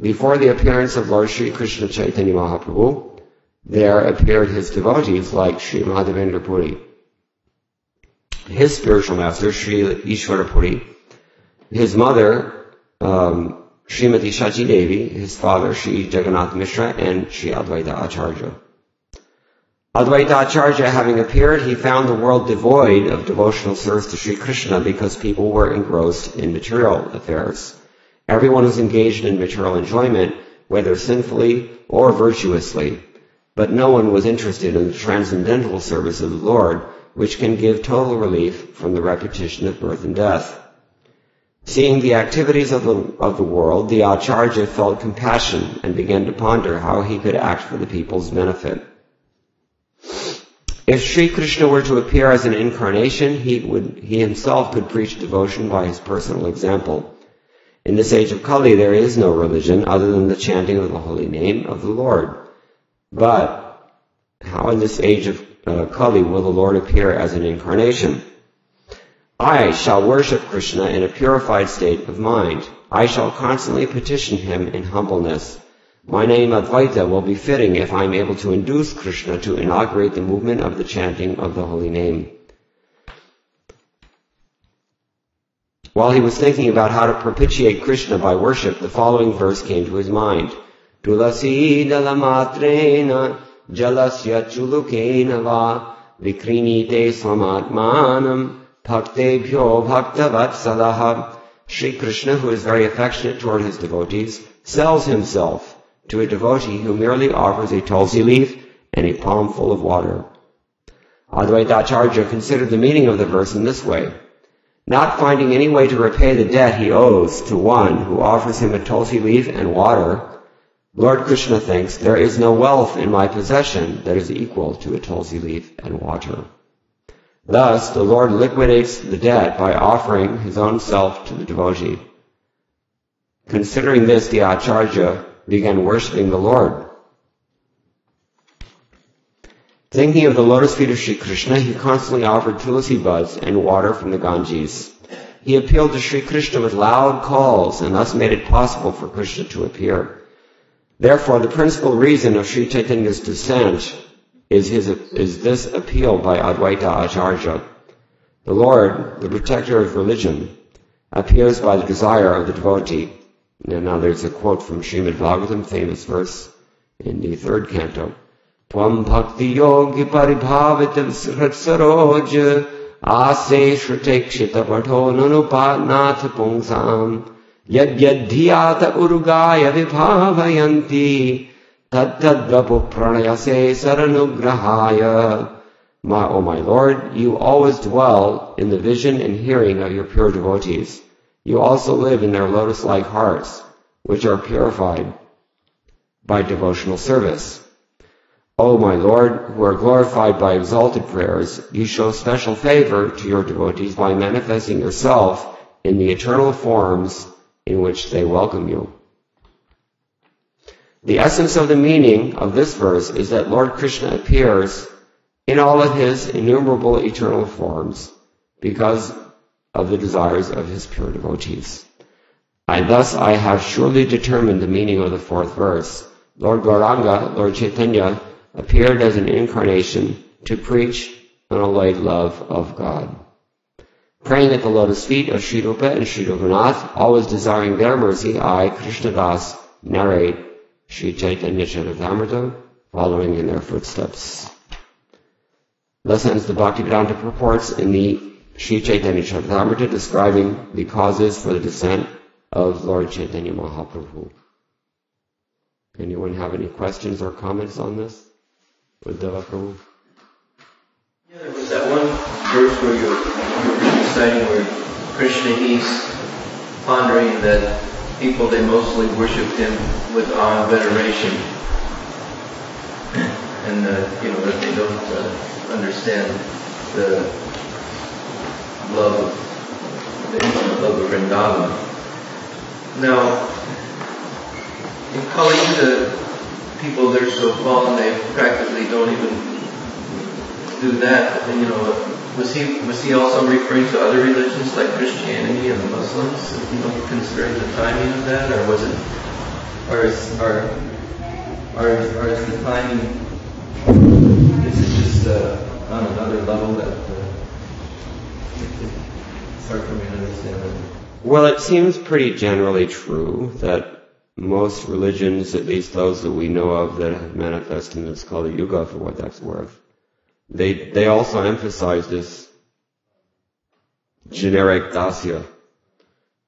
before the appearance of Lord Sri Krishna Chaitanya Mahaprabhu, there appeared his devotees like Sri Madhavendra Puri, his spiritual master Sri Ishwara Puri, his mother Srimati Shachi Devi, his father Sri Jagannath Mishra, and Sri Advaita Acharya. Advaita Acharya having appeared, he found the world devoid of devotional service to Sri Krishna because people were engrossed in material affairs. Everyone was engaged in material enjoyment, whether sinfully or virtuously, but no one was interested in the transcendental service of the Lord, which can give total relief from the repetition of birth and death. Seeing the activities of the world, the Acharya felt compassion and began to ponder how he could act for the people's benefit. If Sri Krishna were to appear as an incarnation, he himself could preach devotion by his personal example. In this age of Kali, there is no religion other than the chanting of the holy name of the Lord. But how in this age of Kali will the Lord appear as an incarnation? I shall worship Krishna in a purified state of mind. I shall constantly petition him in humbleness. My name Advaita will be fitting if I am able to induce Krishna to inaugurate the movement of the chanting of the holy name. While he was thinking about how to propitiate Krishna by worship, the following verse came to his mind. Tulasi dalamatrena jalasya chulukena va vikrinite swamatmanam bhaktebhyo bhaktavatsalah. Sri Krishna, who is very affectionate toward his devotees, sells himself to a devotee who merely offers a tulsi leaf and a palm full of water. Advaita Acharya considered the meaning of the verse in this way. Not finding any way to repay the debt he owes to one who offers him a tulsi leaf and water, Lord Krishna thinks, there is no wealth in my possession that is equal to a tulsi leaf and water. Thus, the Lord liquidates the debt by offering his own self to the devotee. Considering this, the Acharya began worshipping the Lord. Thinking of the lotus feet of Sri Krishna, he constantly offered tulsi buds and water from the Ganges. He appealed to Sri Krishna with loud calls and thus made it possible for Krishna to appear. Therefore, the principal reason of Sri Chaitanya's descent is this appeal by Advaita Acharya. The Lord, the protector of religion, appears by the desire of the devotee. And now there's a quote from Srimad Bhagavatam, famous verse in the 3rd canto. Tvam bhakti yogi paribhavita saroj ase shrutekshita patho nanupatnatha pungsam yad dhyata urugaya vibhavayanti tad vapu pranayase saranugrahaya. O my Lord, you always dwell in the vision and hearing of your pure devotees. You also live in their lotus-like hearts, which are purified by devotional service. O my Lord, who are glorified by exalted prayers, you show special favor to your devotees by manifesting yourself in the eternal forms in which they welcome you. The essence of the meaning of this verse is that Lord Krishna appears in all of his innumerable eternal forms because of the desires of his pure devotees. And thus I have surely determined the meaning of the fourth verse. Lord Gauranga, Lord Chaitanya, appeared as an incarnation to preach an allayed love of God. Praying at the lotus feet of Sri Rupa and Sri Raghunath, always desiring their mercy, I, Krishna Das, narrate Sri Chaitanya Charitamrita, following in their footsteps. Thus ends the Bhaktivedanta purports in the Sri Chaitanya Charitamrita describing the causes for the descent of Lord Chaitanya Mahaprabhu. Anyone have any questions or comments on this? With Prabhu? Yeah, there was that one verse where you're reciting where Krishna, he's pondering that people, they mostly worship him with awe and veneration. And, that they don't understand the love of Vrindavan. Now, in Kali Yuga, people, they're so fallen, they practically don't even do that. And, was he also referring to other religions like Christianity and the Muslims? Considering the timing of that, or was it, or is the timing? Is it just on another level that it's hard for me to understand that? Well, it seems pretty generally true that most religions, at least those that we know of that have manifested in this Kali Yuga, for what that's worth, they also emphasize this generic dasya,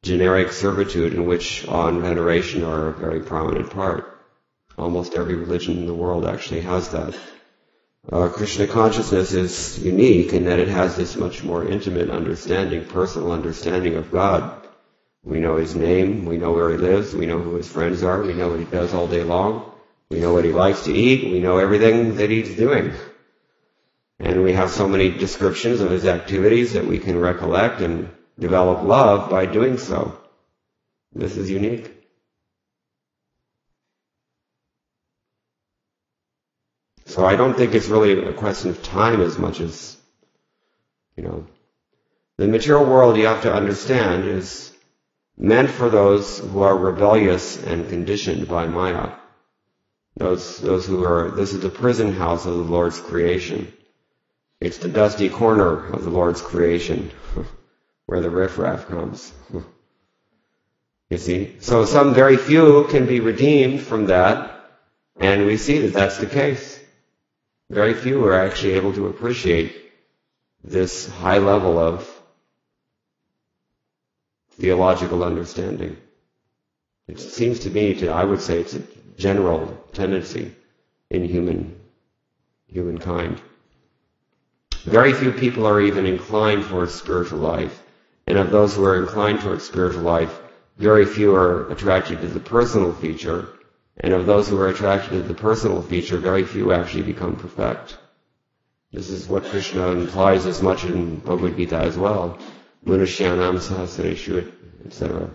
generic servitude, in which awe and veneration are a very prominent part. Almost every religion in the world actually has that. Krishna consciousness is unique in that it has this much more intimate understanding, personal understanding of God. We know his name, we know where he lives, we know who his friends are, we know what he does all day long, we know what he likes to eat, we know everything that he's doing. And we have so many descriptions of his activities that we can recollect and develop love by doing so. This is unique. So I don't think it's really a question of time as much as, the material world, you have to understand, is meant for those who are rebellious and conditioned by Maya. Those who are, this is the prison house of the Lord's creation. It's the dusty corner of the Lord's creation where the riffraff comes. You see? So some very few can be redeemed from that, and we see that that's the case. Very few are actually able to appreciate this high level of theological understanding. It seems to me I would say it's a general tendency in humankind. Very few people are even inclined towards spiritual life. And of those who are inclined towards spiritual life, very few are attracted to the personal feature. And of those who are attracted to the personal feature, very few actually become perfect. This is what Krishna implies as much in Bhagavad Gita as well. Munashyanam sahasreshu, etc.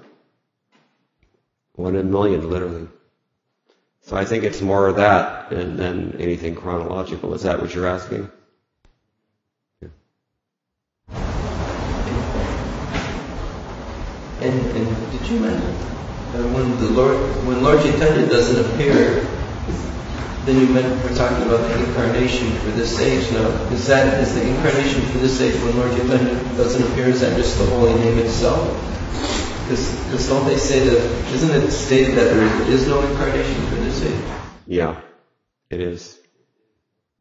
1 in a million, literally. So I think it's more of that than anything chronological. Is that what you're asking? Yeah. And did you mention when Lord Chaitanya doesn't appear, then we're talking about the incarnation for this age. Now, is the incarnation for this age when Lord Chaitanya doesn't appear? Is that just the holy name itself? Because don't they say that? Isn't it stated that there is no incarnation for this age? Yeah, it is.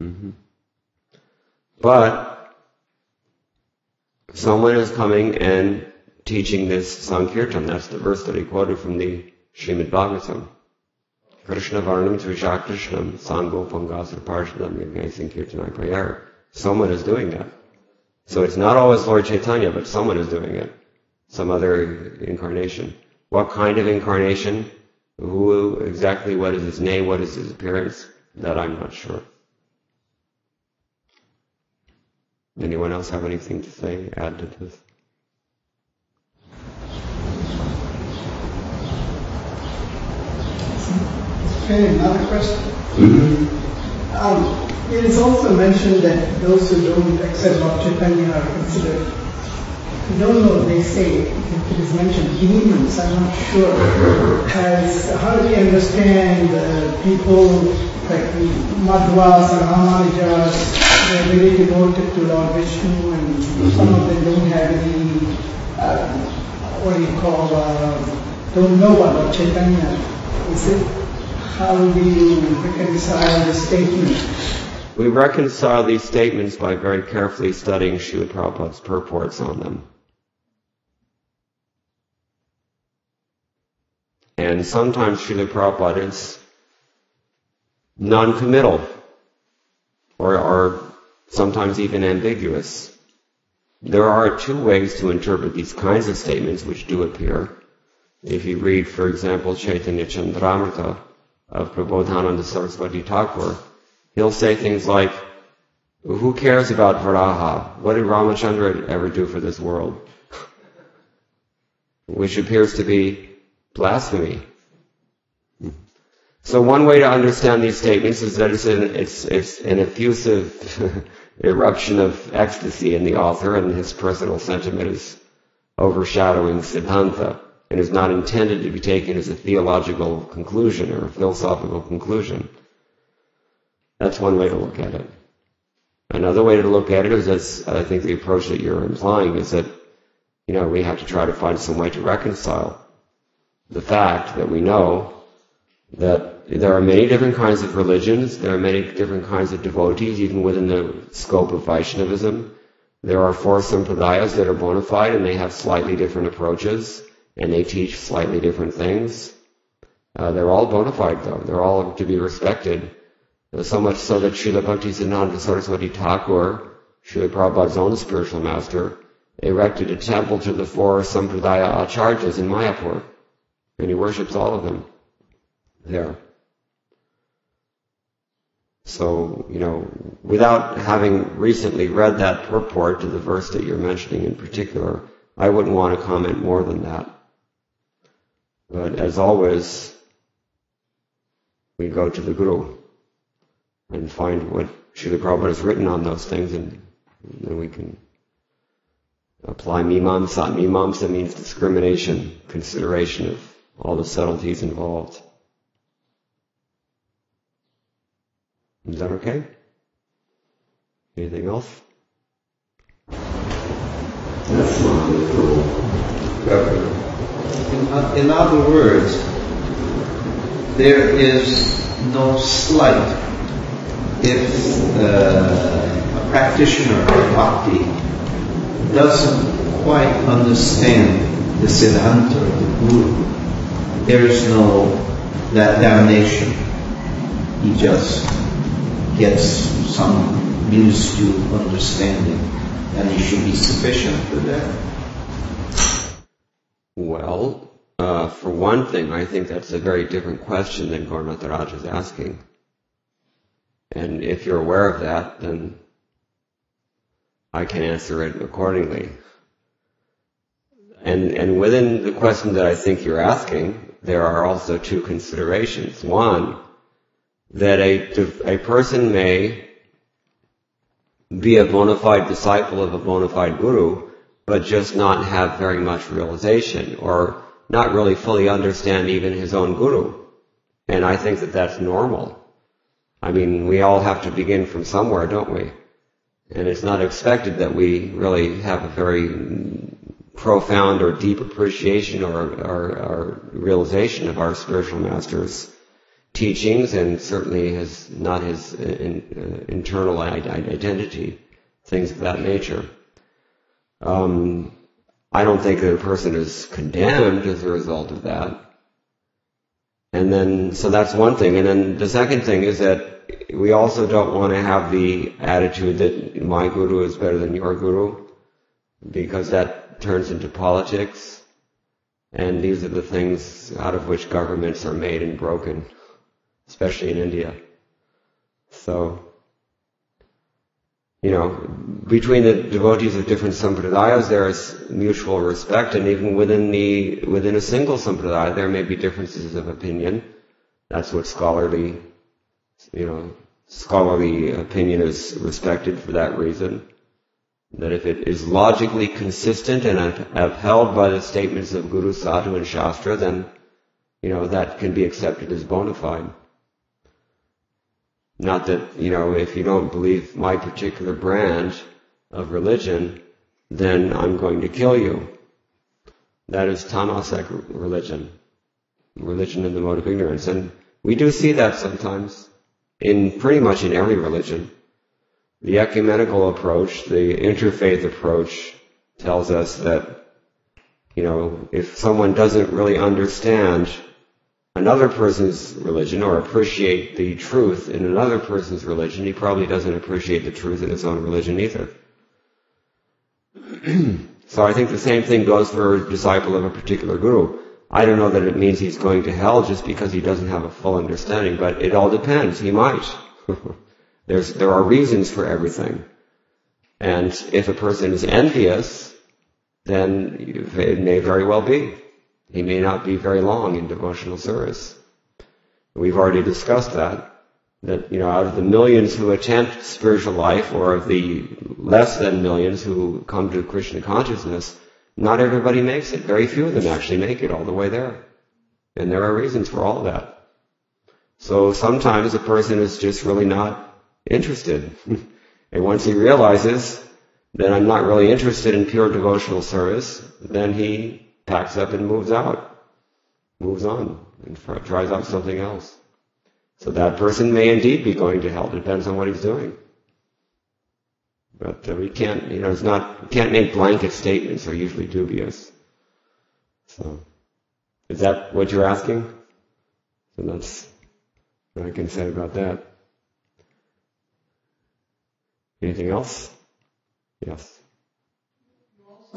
Mm-hmm. But someone is coming and teaching this Sankirtan. That's the verse that he quoted from the Srimad Bhagavatam. Krishna Varnam Trisha Krishnam Sango Pangasar Parshadam Yagay Sankirtanai Prayar. Someone is doing that. So it's not always Lord Chaitanya, but someone is doing it. Some other incarnation. What kind of incarnation? Who exactly? What is his name? What is his appearance? That I'm not sure. Anyone else have anything to say, add to this? Okay, another question. It is also mentioned that those who don't accept Lord Chaitanya are considered, I don't know, they say, it is mentioned, demons, I'm not sure. How do you understand people like Madhvas and Ramanujas, they're very devoted to Lord Vishnu, and some of them don't have any, don't know what Lord Chaitanya is. How do you reconcile the statement? We reconcile these statements by very carefully studying Srila Prabhupada's purports on them. And sometimes Srila Prabhupada is non-committal, or sometimes even ambiguous. There are two ways to interpret these kinds of statements which do appear. If you read, for example, Chaitanya Chandramrita of Prabodhananda Saraswati Thakur, he'll say things like, who cares about Varaha? What did Ramachandra ever do for this world? Which appears to be blasphemy. So one way to understand these statements is that it's an effusive eruption of ecstasy in the author, and his personal sentiment is overshadowing Siddhanta, and is not intended to be taken as a theological conclusion or a philosophical conclusion. That's one way to look at it. Another way to look at it is, as I think the approach that you're implying, is that, we have to try to find some way to reconcile the fact that we know that there are many different kinds of religions, there are many different kinds of devotees, even within the scope of Vaishnavism. There are 4 sampradayas that are bona fide, and they have slightly different approaches, and they teach slightly different things. They're all bona fide, though. They're all to be respected. So much so that Srila Bhaktisiddhanta Saraswati Thakur, Srila Prabhupada's own spiritual master, erected a temple to the 4 sampradaya acharyas in Mayapur. And he worships all of them there. So, without having recently read that purport to the verse that you're mentioning in particular, I wouldn't want to comment more than that. But as always, we go to the Guru and find what Srila Prabhupada has written on those things, and then we can apply Mimamsa. Mimamsa means discrimination, consideration of all the subtleties involved. Is that okay? Anything else? That's wonderful. In other words, there is no slight if a practitioner of bhakti doesn't quite understand the Siddhanta of the Guru. There is no that damnation. He just gets some minuscule understanding, and he should be sufficient for that. Well, for one thing, I think that's a very different question than Gaura Purnima is asking. And if you're aware of that, then I can answer it accordingly. And within the question that I think you're asking, there are also 2 considerations. One, that a person may be a bona fide disciple of a bona fide guru, but just not have very much realization, or not really fully understand even his own guru. And I think that that's normal. I mean, we all have to begin from somewhere, don't we? And it's not expected that we really have a very profound or deep appreciation or realization of our spiritual master's teachings, and certainly his internal identity, things of that nature. I don't think that a person is condemned as a result of that. And then, so that's one thing. And then the second thing is that we also don't want to have the attitude that my guru is better than your guru, because that turns into politics. And these are the things out of which governments are made and broken, especially in India. So, between the devotees of different sampradayas there is mutual respect, and even within a single sampradaya there may be differences of opinion. That's what scholarly opinion is respected for that reason. That if it is logically consistent and upheld by the statements of Guru, Sadhu and Shastra, then that can be accepted as bona fide. Not that, if you don't believe my particular brand of religion, then I'm going to kill you. That is tamasic religion in the mode of ignorance. And we do see that sometimes, pretty much in every religion. The ecumenical approach, the interfaith approach, tells us that, if someone doesn't really understand another person's religion or appreciate the truth in another person's religion, he probably doesn't appreciate the truth in his own religion either. So I think the same thing goes for a disciple of a particular guru. I don't know that it means he's going to hell just because he doesn't have a full understanding, but it all depends. He might. There are reasons for everything. And if a person is envious, then it may very well be. He may not be very long in devotional service. We've already discussed that out of the millions who attempt spiritual life, or of the less than millions who come to Krishna consciousness, not everybody makes it. Very few of them actually make it all the way there. And there are reasons for all that. So sometimes a person is just really not interested. And once he realizes that I'm not really interested in pure devotional service, then he packs up and moves on, and tries out something else. So that person may indeed be going to hell. It depends on what he's doing. But we can't, can't make blanket statements. They're usually dubious. So, is that what you're asking? So that's what I can say about that. Anything else? Yes.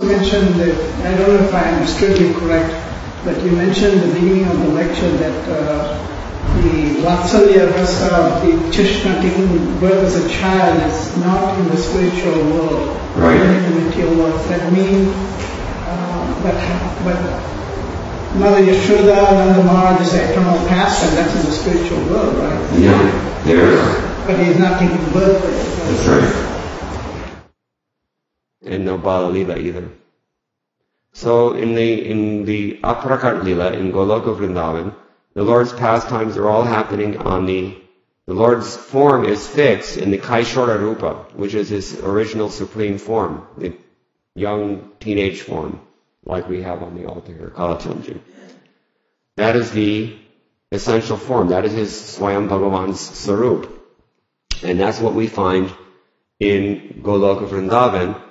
You mentioned that, I don't know if I understood you correct, but you mentioned at the beginning of the lecture that the Vatsalya rasa of the Krishna taking birth as a child is not in the spiritual world, right, in the material world. That means, but Mother Yashoda, Nanda Maharaj is an eternal past, and that's in the spiritual world, right? Yeah, there. But he's not taking birth there. That's right. And no Bala Lila either. So in the Aprakat Lila, in Goloka Vrindavan, the Lord's pastimes are all happening on the Lord's form is fixed in the Kaishora Rupa, which is his original supreme form, the young teenage form, like we have on the altar here, Kalachandji. That is the essential form. That is his Swayam Bhagavan's Sarup. And that's what we find in Goloka Vrindavan.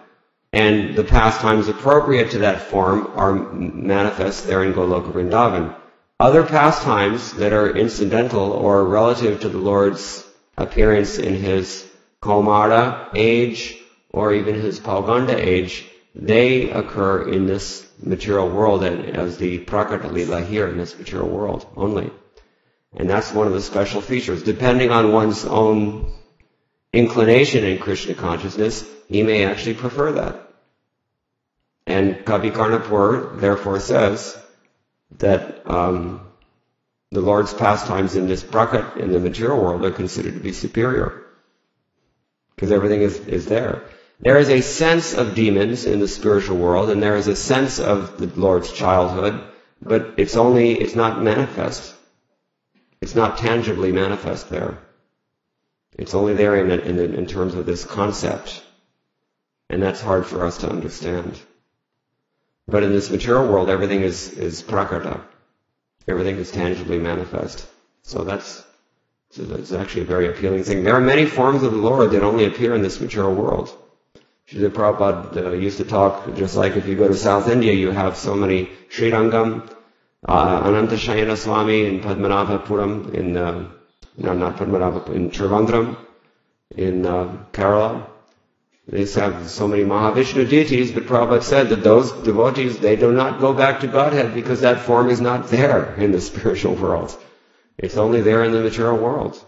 And the pastimes appropriate to that form are manifest there in Goloka Vrindavan. Other pastimes that are incidental or relative to the Lord's appearance in his Kaumara age or even his Palganda age, they occur in this material world and as the Prakata Lila here in this material world only. And that's one of the special features. Depending on one's own inclination in Krishna consciousness, he may actually prefer that. And Kavi Karnapur therefore says that the Lord's pastimes in this prakat, in the material world, are considered to be superior. Because everything is there. There is a sense of demons in the spiritual world, and there is a sense of the Lord's childhood, but it's not manifest. It's not tangibly manifest there. It's only there in terms of this concept. And that's hard for us to understand. But in this material world, everything is prakrata. Everything is tangibly manifest. So that's actually a very appealing thing. There are many forms of the Lord that only appear in this material world. Srila Prabhupada used to talk, just like if you go to South India, you have so many Srirangam, Anantashayana Swami in Padmanabhapuram, in Trivandrum, in Kerala. They have so many Mahavishnu deities, but Prabhupada said that those devotees, they do not go back to Godhead because that form is not there in the spiritual world. It's only there in the material world.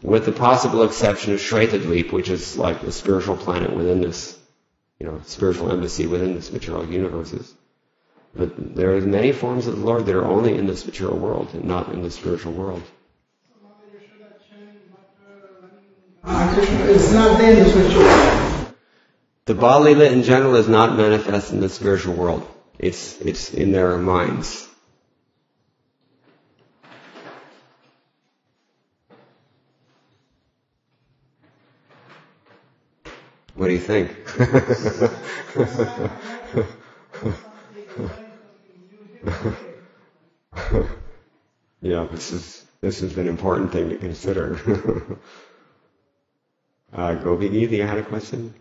with the possible exception of Shweta-dweep, which is like the spiritual planet within this, spiritual embassy within this material universes. But there are many forms of the Lord that are only in this material world and not in the spiritual world. Krishna is not there in the spiritual world. The Bala Lila in general is not manifest in the spiritual world. It's in their minds. What do you think? Yeah, this is an important thing to consider. Gopi, you had a question?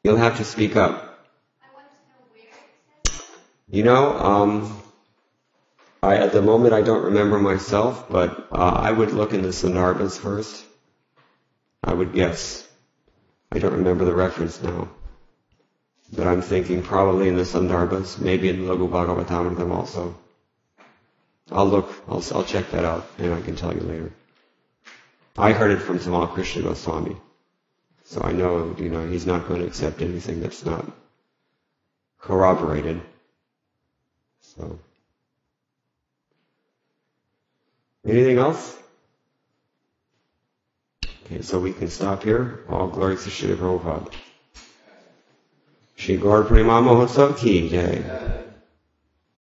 You'll have to speak up. I want to know where it says. At the moment I don't remember myself, but I would look in the Sandarbhas first. I would guess. I don't remember the reference now. But I'm thinking probably in the Sandarbhas, maybe in Laghu Bhagavatamritam also. I'll check that out and I can tell you later. I heard it from Tamal Krishna Goswami. So I know, he's not going to accept anything that's not corroborated. So. Anything else? Okay, so we can stop here. All glory to Srila Prabhupada. Shri Gaura Purnima Mahotsav ki jai.